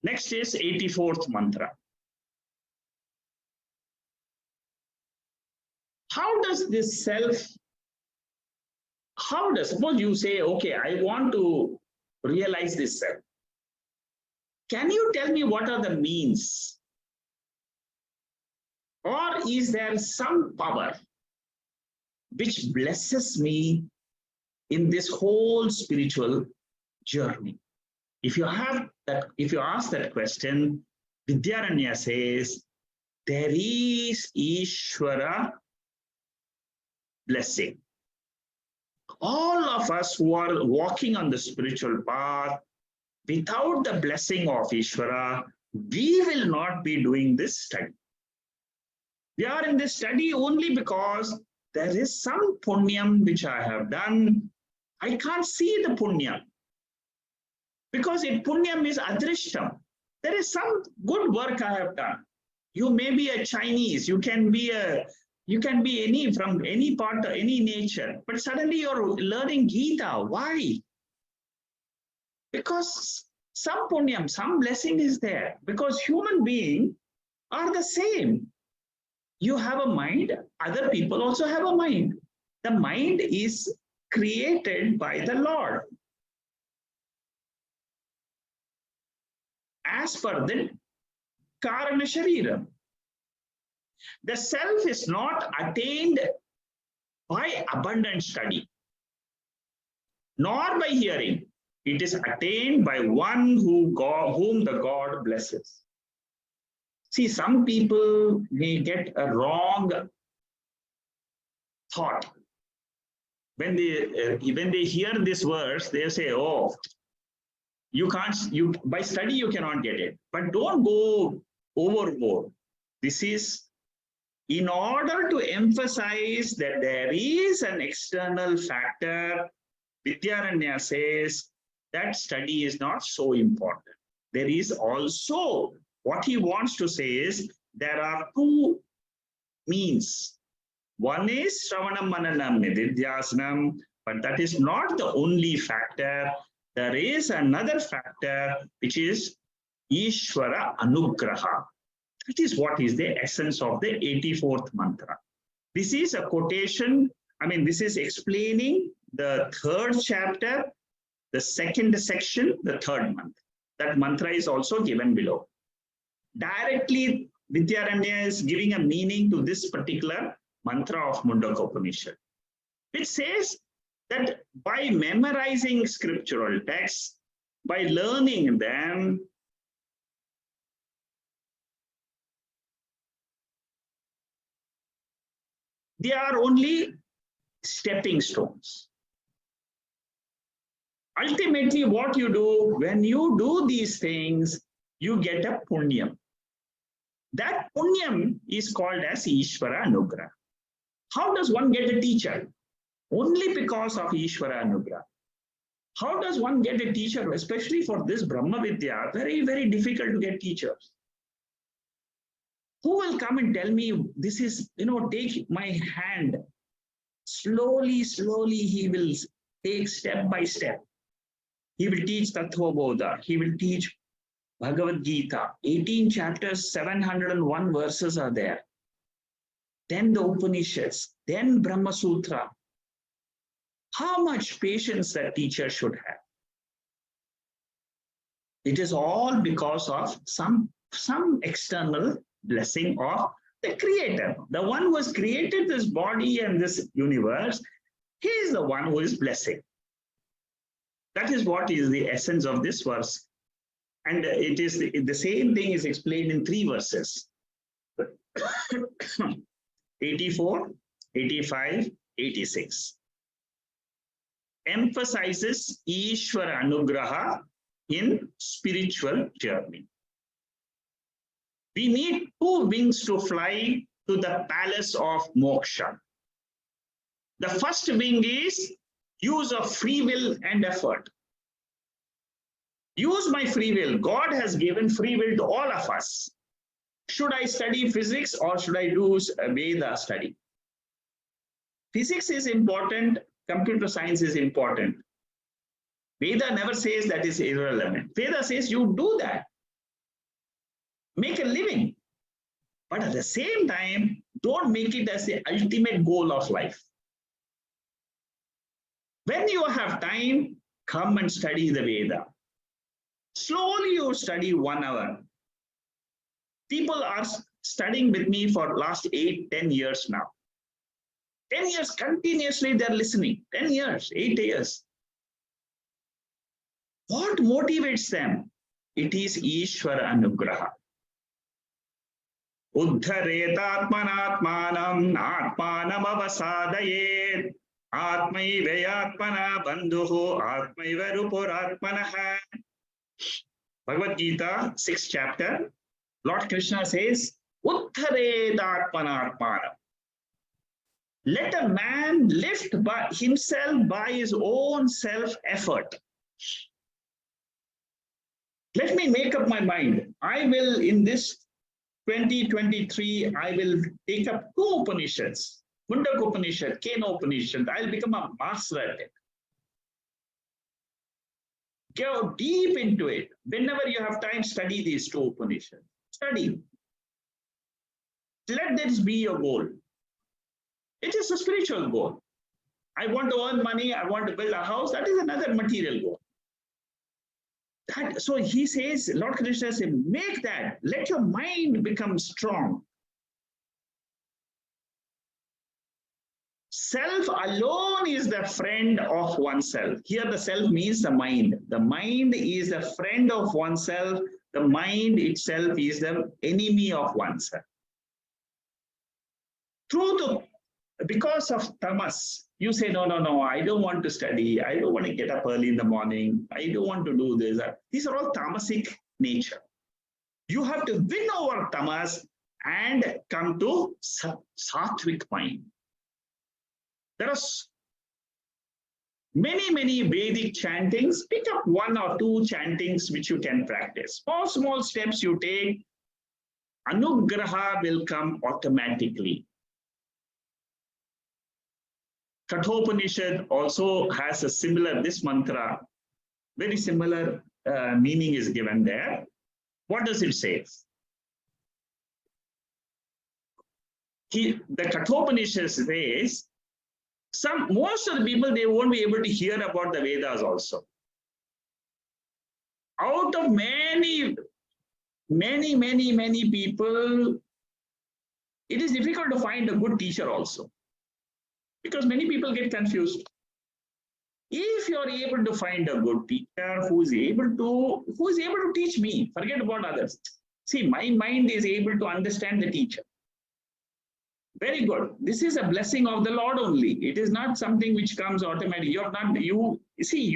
Next is 84th mantra. How does this self, suppose you say, okay, I want to realize this self. Can you tell me what are the means? Or is there some power which blesses me in this whole spiritual journey. If you ask that question, Vidyaranya says, there is Ishvara blessing. All of us who are walking on the spiritual path, without the blessing of Ishvara, we will not be doing this study. We are in this study only because there is some punyam which I have done. I can't see the punyam because punyam is adrishtam. There is some good work I have done. You may be a Chinese, you can be any from any part, any nature, but suddenly you're learning Gita. Why? Because some punyam, some blessing is there. Because human beings are the same. You have a mind, other people also have a mind. The mind is created by the Lord. As per the Karana Sharira. The self is not attained by abundant study, nor by hearing. It is attained by one whom the God blesses. See, some people may get a wrong thought. When they hear this verse, they say, oh, by study you cannot get it. But don't go overboard. This is in order to emphasize that there is an external factor. Vidyaranya says that study is not so important. There is also, what he wants to say is, there are two means. One is Shravanam Mananam Nididhyasanam, but that is not the only factor. There is another factor which is Ishvara Anugraha. That is what is the essence of the 84th mantra. This is a quotation, this is explaining the third chapter, the second section, the third mantra. That mantra is also given below. Directly, Vidyaranya is giving a meaning to this particular mantra of Mundaka Upanishad, which says that by memorizing scriptural texts, by learning them, they are only stepping stones. Ultimately, what you do, when you do these things, you get a punyam. That punyam is called as Ishvara Anugraha. How does one get a teacher? Only because of Ishvara Anugraha. How does one get a teacher, especially for this Brahma Vidya? Very, very difficult to get teachers. Who will come and tell me this is, take my hand. Slowly, slowly, he will take step by step. He will teach Tattva Bodha. He will teach Bhagavad Gita. 18 chapters, 701 verses are there. Then the Upanishads, then Brahma Sutra. How much patience that teacher should have? It is all because of some external blessing of the creator. The one who has created this body and this universe, he is the one who is blessing. That is what is the essence of this verse. And it is the same thing is explained in 3 verses. 84, 85, 86. Emphasizes Ishvara Anugraha in spiritual journey. We need 2 wings to fly to the palace of moksha. The first wing is use of free will and effort. Use my free will. God has given free will to all of us. Should I study physics or should I do a Veda study? Physics is important. Computer science is important. Veda never says that is irrelevant. Veda says you do that. Make a living. But at the same time, don't make it as the ultimate goal of life. When you have time, come and study the Veda. Slowly you study 1 hour. People are studying with me for last 8, 10 years now. 10 years continuously they're listening. 10 years, 8 years. What motivates them? It is Ishvara Anugraha. Uddharetatmanatmanam atmanam avasadayet atmaivayatmana bandhuho atmaivarupuratmanaha. Bhagavad Gita, 6th chapter. Lord Krishna says, Uddharetatmanatmanam. Let a man lift by himself by his own self-effort. Let me make up my mind. I will, in this 2023, I will take up 2 Upanishads. Mundak Upanishad, Kena Upanishad. I'll become a master at it. Go deep into it. Whenever you have time, study these 2 Upanishads. Study. Let this be your goal. It is a spiritual goal. I want to earn money. I want to build a house. That is another material goal. So he says, Lord Krishna says, make that. Let your mind become strong. Self alone is the friend of oneself. Here the self means the mind. The mind is the friend of oneself. The mind itself is the enemy of oneself. Because of tamas, you say, no, I don't want to study. I don't want to get up early in the morning. I don't want to do this. These are all tamasic nature. You have to win over tamas and come to sattvic mind. There are many Vedic chantings. Pick up 1 or 2 chantings which you can practice. Small steps you take, anugraha will come automatically. Kathopanishad also has a similar, this mantra, very similar meaning is given there. What does it say? The Kathopanishad says, most of the people, they won't be able to hear about the Vedas also. Out of many people, it is difficult to find a good teacher also. Because many people get confused. If you are able to find a good teacher who is able to teach me, forget about others. See, my mind is able to understand the teacher. Very good. This is a blessing of the Lord only. It is not something which comes automatically. You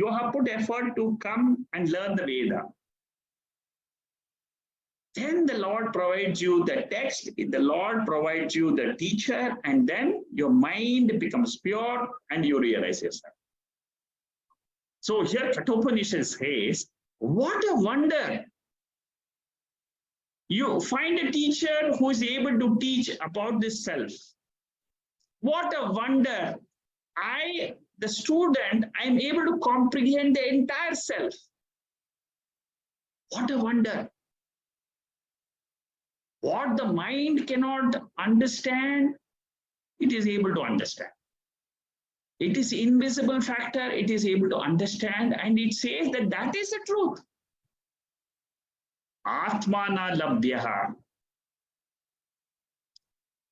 have put effort to come and learn the Veda. Then the Lord provides you the text, the Lord provides you the teacher, and then your mind becomes pure and you realize yourself. So here Kathopanishad says, what a wonder. You find a teacher who is able to teach about this self. What a wonder. The student, I am able to comprehend the entire self. What a wonder. What the mind cannot understand, it is able to understand. It is invisible factor, it is able to understand, and it says that is the truth. Atmana labhyaha.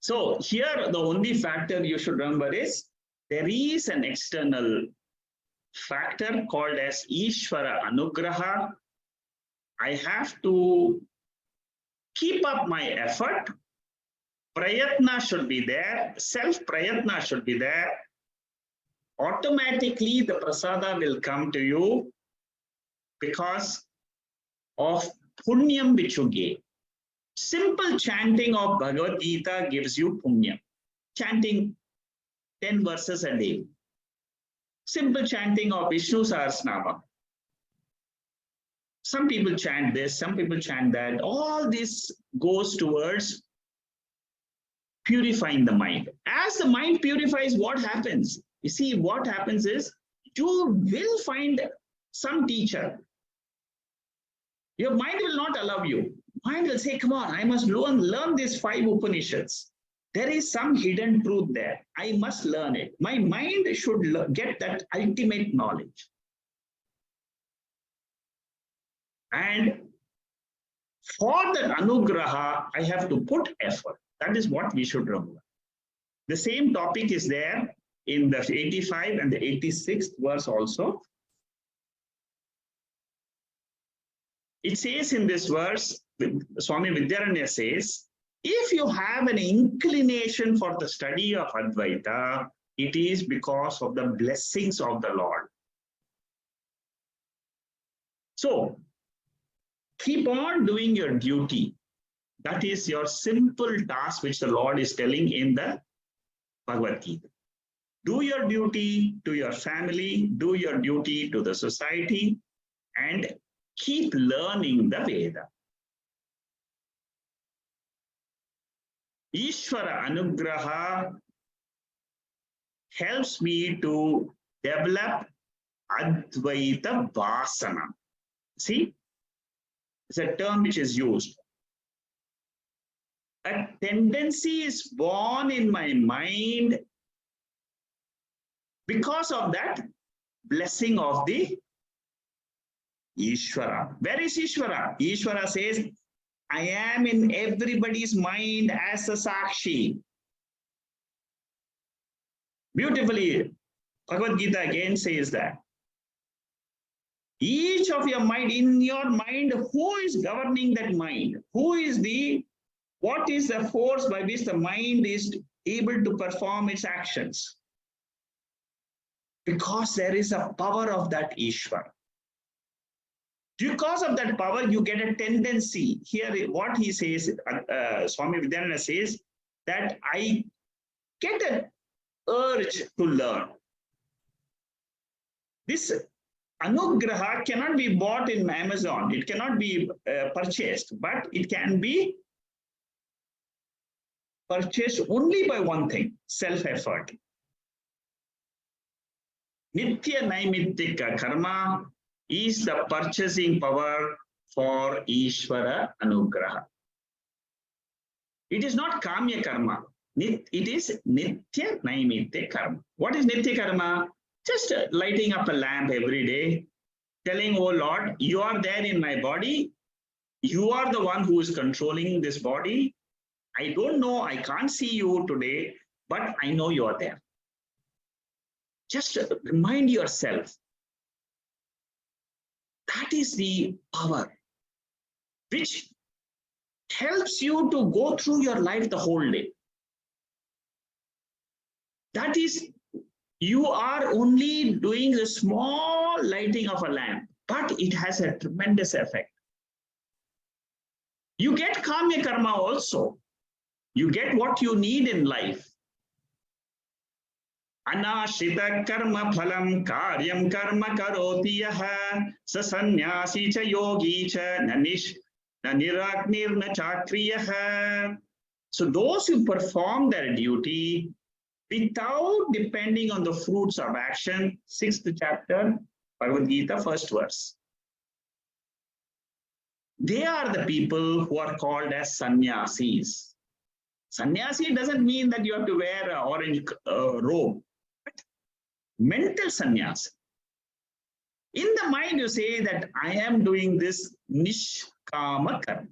So here the only factor you should remember is there is an external factor called as Ishvara Anugraha. I have to keep up my effort. Prayatna should be there. Self-prayatna should be there. Automatically, the prasada will come to you because of punyam which you gave. Simple chanting of Bhagavad Gita gives you punyam. Chanting 10 verses a day. Simple chanting of Vishnu Sahasranama. Some people chant this, some people chant that. All this goes towards purifying the mind. As the mind purifies, what happens? You see, what happens is you will find some teacher. Your mind will not allow you. Mind will say, come on, I must learn these 5 Upanishads. There is some hidden truth there. I must learn it. My mind should get that ultimate knowledge. And for that anugraha, I have to put effort. That is what we should remember. The same topic is there in the 85 and the 86th verse also. It says in this verse, Swami Vidyaranya says, if you have an inclination for the study of Advaita, it is because of the blessings of the Lord. So, keep on doing your duty. That is your simple task which the Lord is telling in the Bhagavad Gita. Do your duty to your family, do your duty to the society, and keep learning the Veda. Ishvara Anugraha helps me to develop Advaita Vasana. See, it's a term which is used. A tendency is born in my mind because of that blessing of the Ishvara. Where is Ishvara? Ishvara says, I am in everybody's mind as a Sakshi. Beautifully, Bhagavad Gita again says that. Each of your mind, in your mind, who is governing that mind? What is the force by which the mind is able to perform its actions? Because there is a power of that Ishvara. Because of that power, you get a tendency. Here, what he says, Swami Vidyaranya says, that I get an urge to learn. This Anugraha cannot be bought in Amazon. It cannot be purchased, but it can be purchased only by one thing, self-effort. Nitya Naimittika Karma is the purchasing power for Ishvara Anugraha. It is not Kamya Karma. It is Nitya Naimitya Karma. What is Nitya Karma? Just lighting up a lamp every day, telling, oh Lord, you are there in my body. You are the one who is controlling this body. I don't know, I can't see you today, but I know you are there. Just remind yourself. That is the power which helps you to go through your life the whole day. That is, you are only doing the small lighting of a lamp, but it has a tremendous effect. You get Kamya Karma also. You get what you need in life. Anashita karma phalam karyam karma karoti yaha sasannyasi cha yogi cha naniraknirna chakriyaha. So those who perform their duty without depending on the fruits of action, 6th chapter, Bhagavad Gita, 1st verse. They are the people who are called as sannyasis. Sannyasi doesn't mean that you have to wear an orange robe. Mental sannyas. In the mind, you say that I am doing this nishkama karma.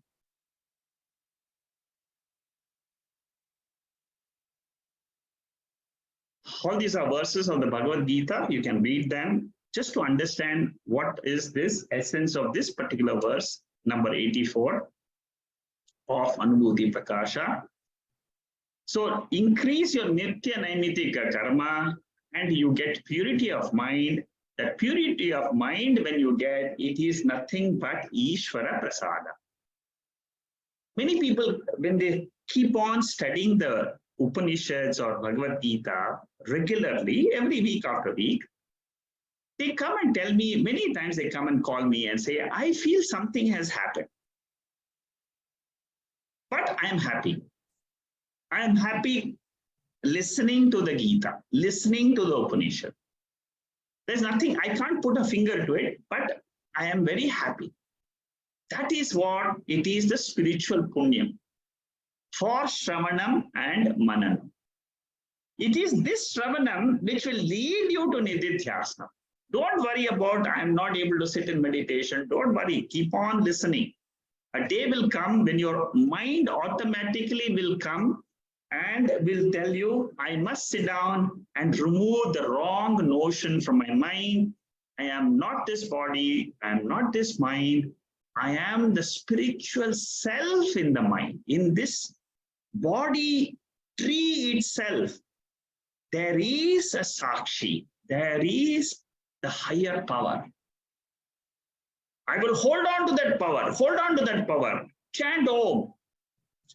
All these are verses of the Bhagavad Gita. You can read them just to understand what is this essence of this particular verse, number 84 of Anubhuti Prakasha. So increase your nitya naimitika karma and you get purity of mind. That purity of mind, when you get, it is nothing but Ishvara Prasada. Many people, when they keep on studying the Upanishads or Bhagavad Gita regularly, every week after week, they come and tell me, many times they come and call me and say, I feel something has happened. But I am happy. I am happy listening to the Gita, listening to the Upanishad. There's nothing, I can't put a finger to it, but I am very happy. That is what it is, the spiritual punyam for Shravanam and Mananam. It is this Shravanam which will lead you to Nididhyasana. Don't worry about, I am not able to sit in meditation. Don't worry, keep on listening. A day will come when your mind automatically will come and will tell you, I must sit down and remove the wrong notion from my mind. I am not this body, I am not this mind. I am the spiritual self in the mind. In this body tree itself, there is a Sakshi. There is the higher power. I will hold on to that power. Hold on to that power. Chant Om.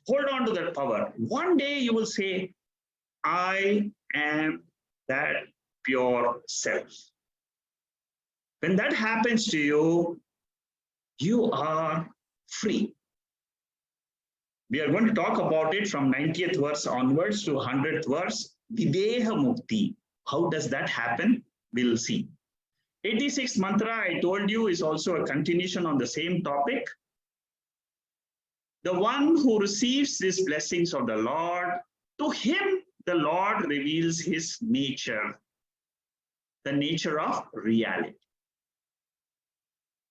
Hold on to that power. One day you will say, I am that pure self. When that happens to you, you are free. We are going to talk about it from 90th verse onwards to 100th verse. Videha Mukti. How does that happen? We'll see. 86th mantra, I told you, is also a continuation on the same topic. The one who receives these blessings of the Lord, to him the Lord reveals his nature, the nature of reality,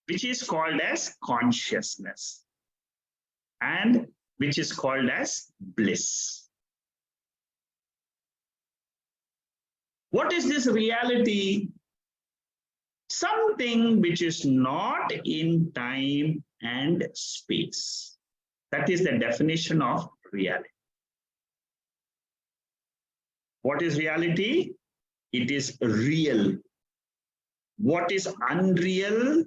which is called as consciousness and which is called as bliss. What is this reality? Something which is not in time and space. That is the definition of reality. What is reality? It is real. What is unreal?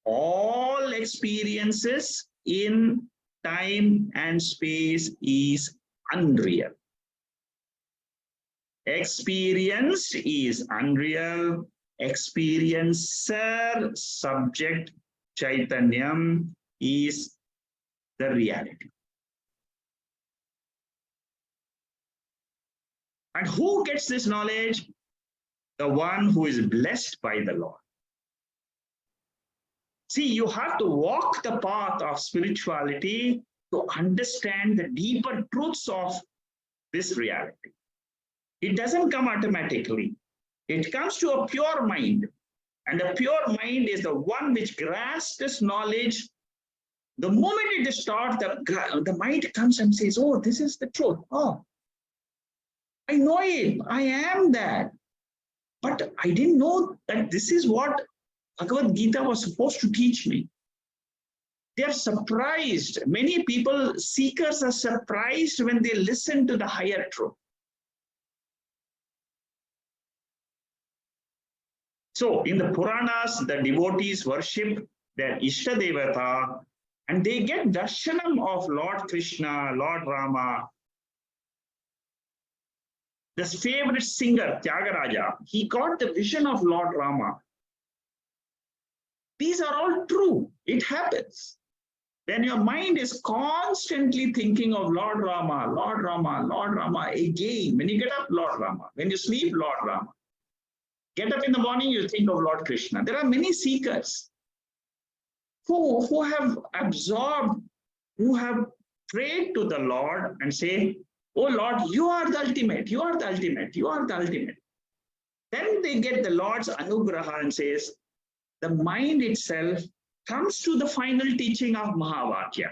All experiences in time and space is unreal. Experienced is unreal. Experiencer, subject, Chaitanyam is the reality. And who gets this knowledge? The one who is blessed by the Lord. See, you have to walk the path of spirituality to understand the deeper truths of this reality. It doesn't come automatically. It comes to a pure mind. And a pure mind is the one which grasps this knowledge. The moment it starts, the mind comes and says, oh, this is the truth. Oh, I know it. I am that. But I didn't know that this is what Bhagavad Gita was supposed to teach me. They are surprised. Many people, seekers, are surprised when they listen to the higher truth. So in the Puranas, the devotees worship their Ishta Devata and they get darshanam of Lord Krishna, Lord Rama. This favorite singer, Tyagaraja, he got the vision of Lord Rama. These are all true. It happens. When your mind is constantly thinking of Lord Rama, Lord Rama, Lord Rama, again, when you get up, Lord Rama. When you sleep, Lord Rama. Get up in the morning, you think of Lord Krishna. There are many seekers who have absorbed, who have prayed to the Lord and say, oh Lord, you are the ultimate, you are the ultimate, you are the ultimate. Then they get the Lord's anugraha and says, the mind itself comes to the final teaching of Mahavakya.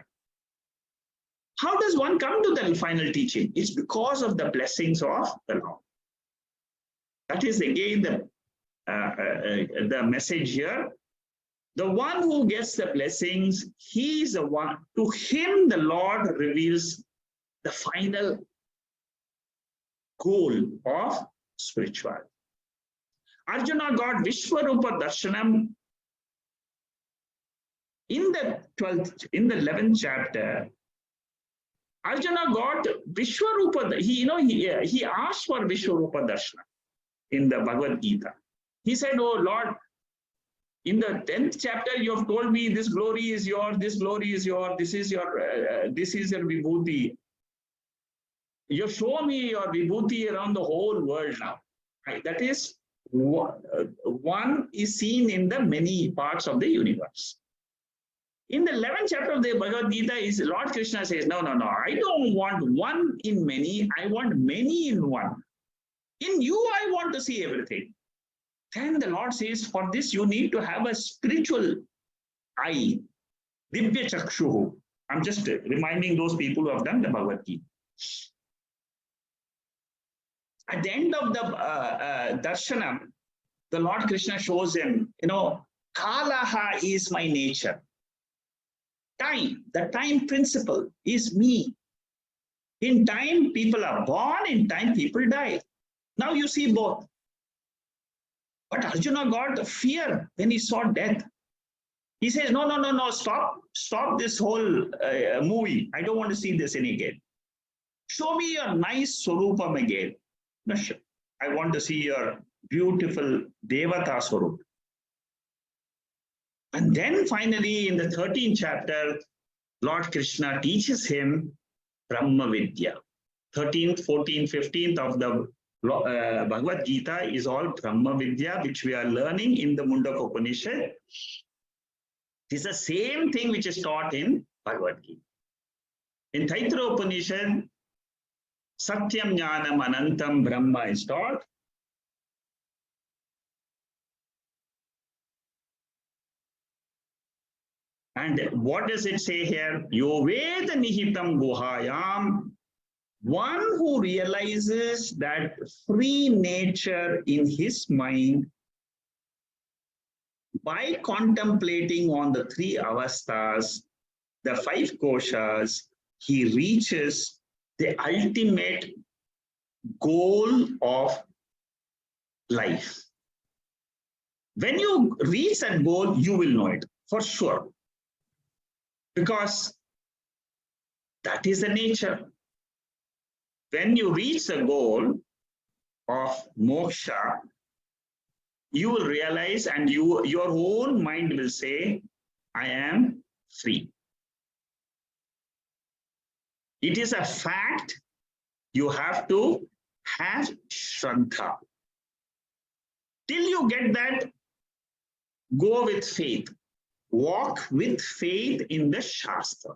How does one come to the final teaching? It's because of the blessings of the Lord. That is again the message here. The one who gets the blessings, he is the one, to him the Lord reveals the final goal of spirituality. Arjuna got Vishwarupa Darshanam in the 11th chapter. Arjuna got Vishwarupa. He asked for Vishwarupa Darshana in the Bhagavad Gita. He said, oh Lord, in the 10th chapter, you have told me this glory is yours, this glory is yours, this is your vibhuti. You show me your vibhuti around the whole world now. Right? That is, one is seen in the many parts of the universe. In the 11th chapter of the Bhagavad Gita, is Lord Krishna says, no, I don't want one in many, I want many in one. In you, I want to see everything. Then the Lord says, for this, you need to have a spiritual eye, Divya Chakshuhu. I'm just reminding those people who have done the Bhagavad Gita. At the end of the darshanam, the Lord Krishna shows him, Kalaha is my nature. Time, the time principle is me. In time, people are born, in time, people die. Now you see both. But Arjuna got fear when he saw death. He says, no, no, no, no, stop this whole movie. I don't want to see this again. Show me your nice Swarupam again. No, sure. I want to see your beautiful Devata Swarup. And then finally, in the 13th chapter, Lord Krishna teaches him Brahma Vidya. 13th, 14th, 15th of the Bhagavad Gita is all Brahma Vidya, which we are learning in the Mundaka Upanishad. It is the same thing which is taught in Bhagavad Gita. In Taitra Upanishad, Satyam Jnanam Anantam Brahma is taught. And what does it say here? Yo Veda Nihitam Guhayam. One who realizes that free nature in his mind by contemplating on the three avasthas, the five koshas, he reaches the ultimate goal of life. When you reach that goal, you will know it for sure. Because that is the nature. When you reach the goal of moksha, you will realize and your own mind will say, I am free. It is a fact. You have to have Shraddha. Till you get that, go with faith. Walk with faith in the Shastra.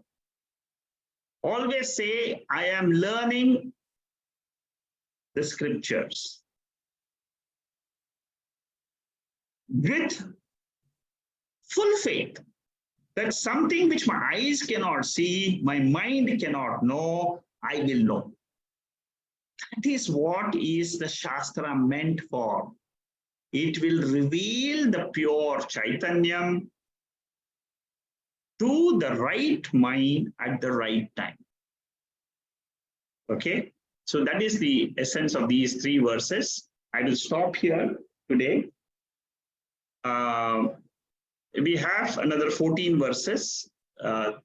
Always say, I am learning the scriptures. With full faith that something which my eyes cannot see, my mind cannot know, I will know. That is what is the Shastra meant for. It will reveal the pure Chaitanyam to the right mind at the right time. Okay, so that is the essence of these three verses. I will stop here today. We have another 14 verses to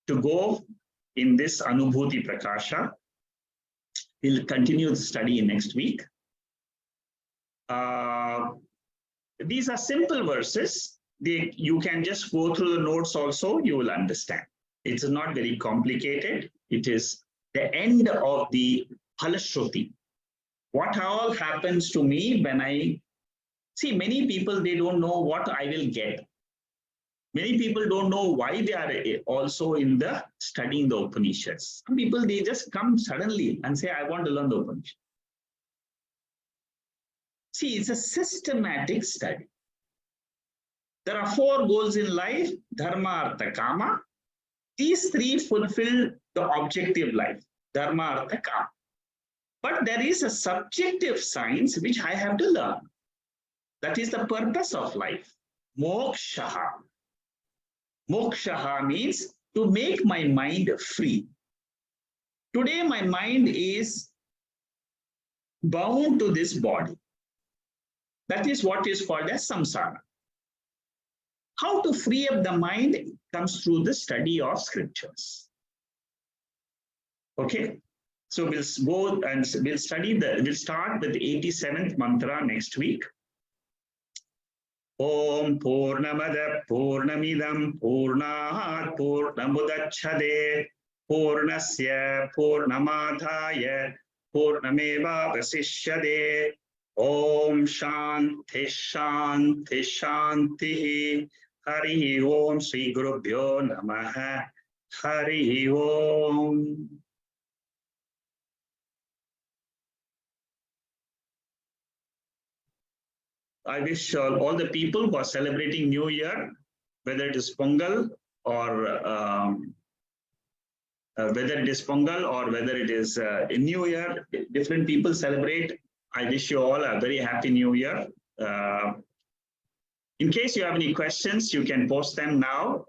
go in this Anubhuti Prakasha. We'll continue the study next week. These are simple verses. You can just go through the notes also, you will understand. It's not very complicated. It is the end of the Phalashruti. What all happens to me when I see many people, they don't know what I will get. Many people don't know why they are also in the studying the Upanishads. Some people, they just come suddenly and say, I want to learn the Upanishad. See, it's a systematic study. There are four goals in life, dharma, artha, kama. These three fulfill the objective life, dharma, artha, kama. But there is a subjective science which I have to learn. That is the purpose of life, moksha. Moksha means to make my mind free. Today, my mind is bound to this body. That is what is called as samsara. How to free up the mind comes through the study of scriptures. Okay, so we'll go and we'll start with the 87th mantra next week. Om Purnamada Purnamidam Purnat Purnamudachade Purnasya Purnamadhaya Purnameva Vasishyade Om Shanti Shanti Shanti Hari Om Sri Gurubhyo Namaha Hari Om. I wish all the people who are celebrating New Year, whether it is Pongal or whether it is New Year, different people celebrate. I wish you all a very happy New Year. In case you have any questions, you can post them now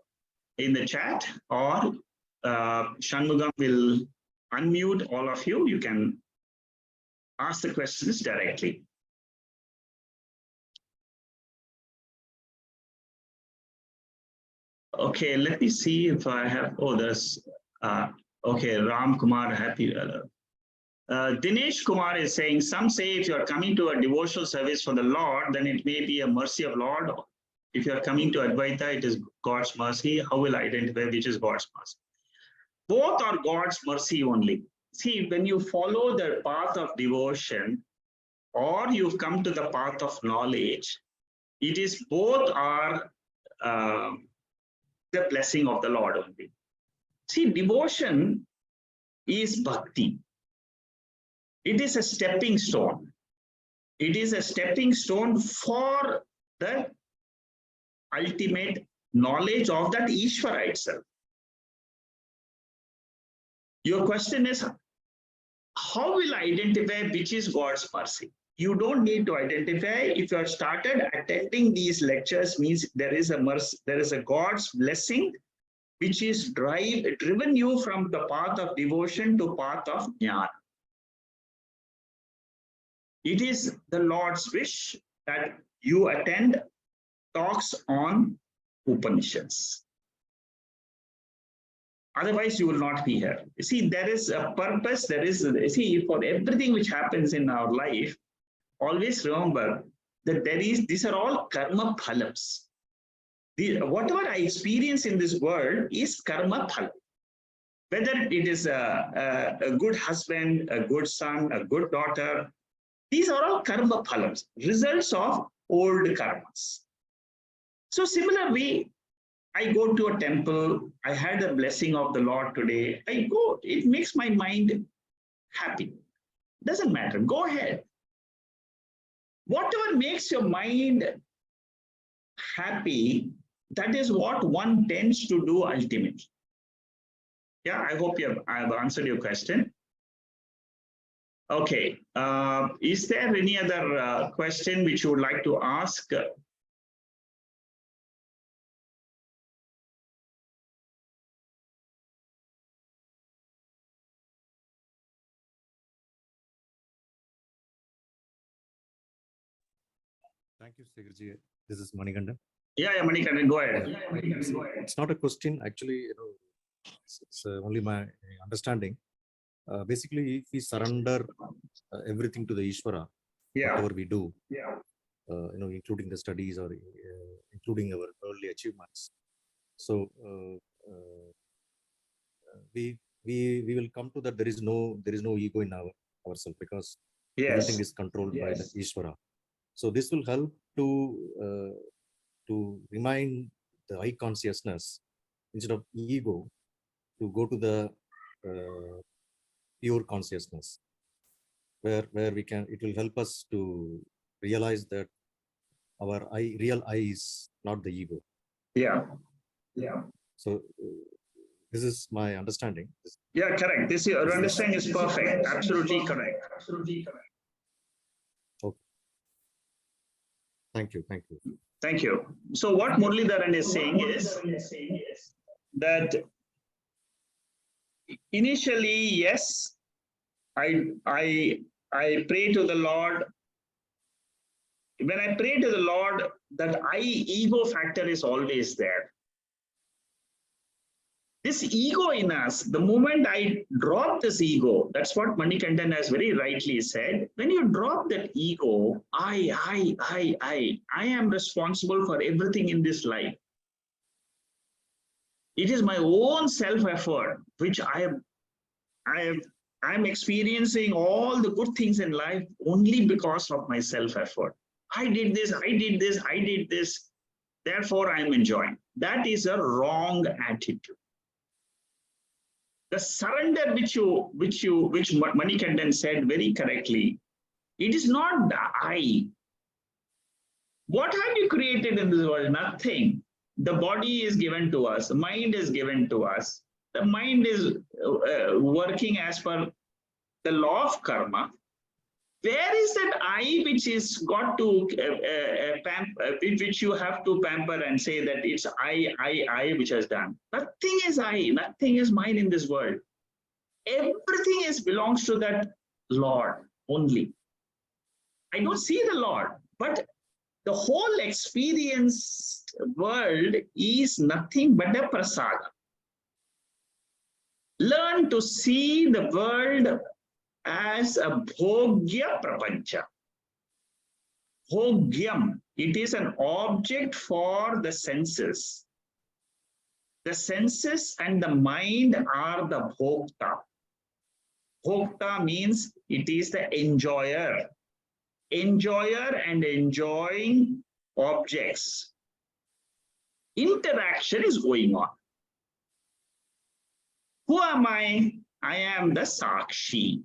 in the chat, or Shanmugam will unmute all of you. You can ask the questions directly. Okay, let me see if I have, oh, there's, okay, Ram Kumar, happy. Dinesh Kumar is saying, some say if you're coming to a devotional service for the Lord, then it may be a mercy of Lord. If you're coming to Advaita, it is God's mercy. How will I identify which is God's mercy? Both are God's mercy only. See, when you follow the path of devotion, or you've come to the path of knowledge, it is both are the blessing of the Lord only. See, devotion is bhakti. It is a stepping stone. It is a stepping stone for the ultimate knowledge of that Ishvara itself. Your question is, how will I identify which is God's mercy? You don't need to identify. If you have started attending these lectures, means there is a mercy, there is a God's blessing which is driven you from the path of devotion to path of jnana. It is the Lord's wish that you attend talks on Upanishads. Otherwise, you will not be here. You see, there is a purpose. There is, see, for everything which happens in our life, always remember that these are all karma phalams. Whatever I experience in this world is karma phalam. Whether it is a good husband, a good son, a good daughter, these are all karma phalams, results of old karmas. So similarly, I go to a temple, I had the blessing of the Lord today, I go, it makes my mind happy. Doesn't matter, go ahead. Whatever makes your mind happy, that is what one tends to do ultimately. Yeah, I hope I have answered your question. Okay, is there any other question which you would like to ask? Thank you, Segarji. This is Manikandan. Yeah, Manikandan, go ahead. It's not a question, actually, it's only my understanding. Basically, if we surrender everything to the Ishvara, whatever we do, including the studies or including our early achievements, so we will come to that there is no ego in ourselves, because everything is controlled by the Ishvara. So this will help to remind the I consciousness instead of ego to go to the pure consciousness, where we can. It will help us to realize that our real I is not the ego. Yeah. So this is my understanding. Yeah, correct. Your understanding is perfect. Absolutely correct. Okay. Thank you. Thank you. So what Muralidharan is saying is that initially, yes, I pray to the Lord. When I pray to the Lord, that ego factor is always there. This ego in us, the moment I drop this ego, that's what Manikandan has very rightly said. When you drop that ego, I am responsible for everything in this life. It is my own self-effort, which I'm experiencing all the good things in life only because of my self-effort. I did this, therefore I'm enjoying. That is a wrong attitude. The surrender which Manikandan said very correctly, it is not the I. What have you created in this world? Nothing. The body is given to us, the mind is given to us. The mind is working as per the law of karma. Where is that I which is got to which you have to pamper and say that it's I which has done? Nothing is I, nothing is mine in this world. Everything is belongs to that Lord only. I don't see the Lord, but the whole experienced world is nothing but a prasada. Learn to see the world as a bhogya prapancha. Bhogyam, it is an object for the senses. The senses and the mind are the bhokta. Bhokta means it is the enjoyer. Enjoyer and enjoying objects. Interaction is going on. Who am I? I am the Sakshi.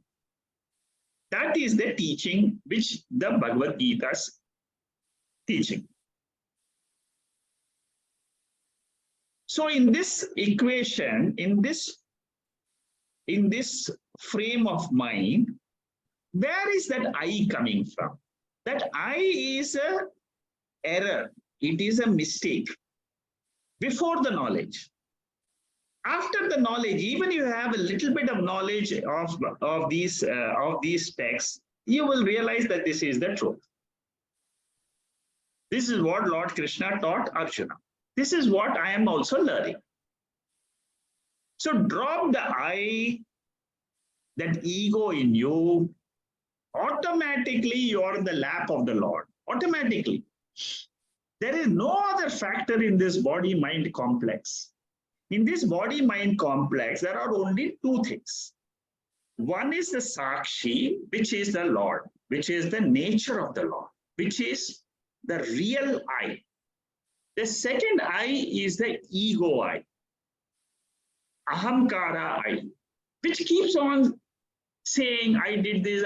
That is the teaching which the Bhagavad Gita is teaching. So in this equation, in this frame of mind, where is that I coming from? That I is an error. It is a mistake before the knowledge. After the knowledge, even you have a little bit of knowledge of these texts, you will realize that this is the truth. This is what Lord Krishna taught Arjuna. This is what I am also learning. So drop the I, that ego in you. Automatically, you are in the lap of the Lord. Automatically. There is no other factor in this body-mind complex. In this body-mind complex, there are only two things. One is the Sakshi, which is the Lord, which is the nature of the Lord, which is the real I. The second I is the ego I, Ahamkara I, which keeps on saying, I did this,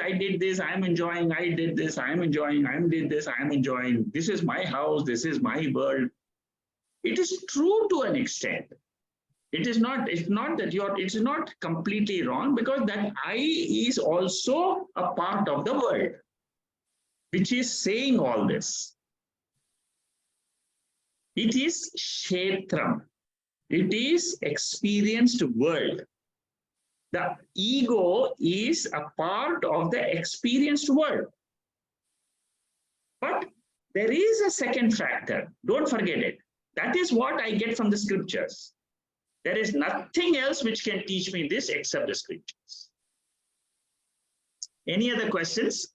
I'm enjoying, I did this, I'm enjoying, I did this, I'm enjoying, this is my house, this is my world. It is true to an extent. It's not that it's not completely wrong, because that I is also a part of the world, which is saying all this. It is Kshetram. It is experienced world. The ego is a part of the experienced world. But there is a second factor. Don't forget it. That is what I get from the scriptures. There is nothing else which can teach me this except the scriptures. Any other questions?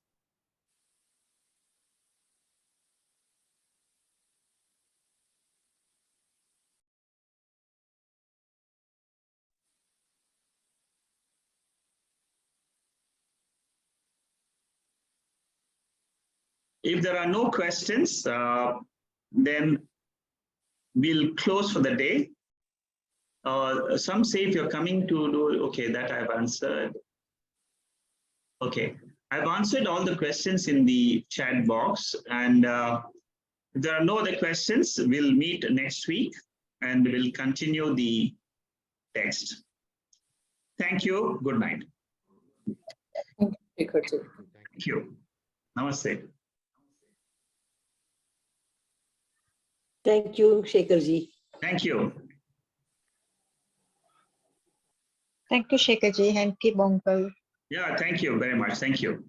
If there are no questions, then we'll close for the day. Some say if you're coming to do, okay, that I've answered. Okay, I've answered all the questions in the chat box, and if there are no other questions, we'll meet next week and we'll continue the text. Thank you. Good night. Thank you. Namaste. Thank you, Shekharji. Thank you. Thank you, Shekharji. Thank you, Bongal. Yeah, thank you very much. Thank you.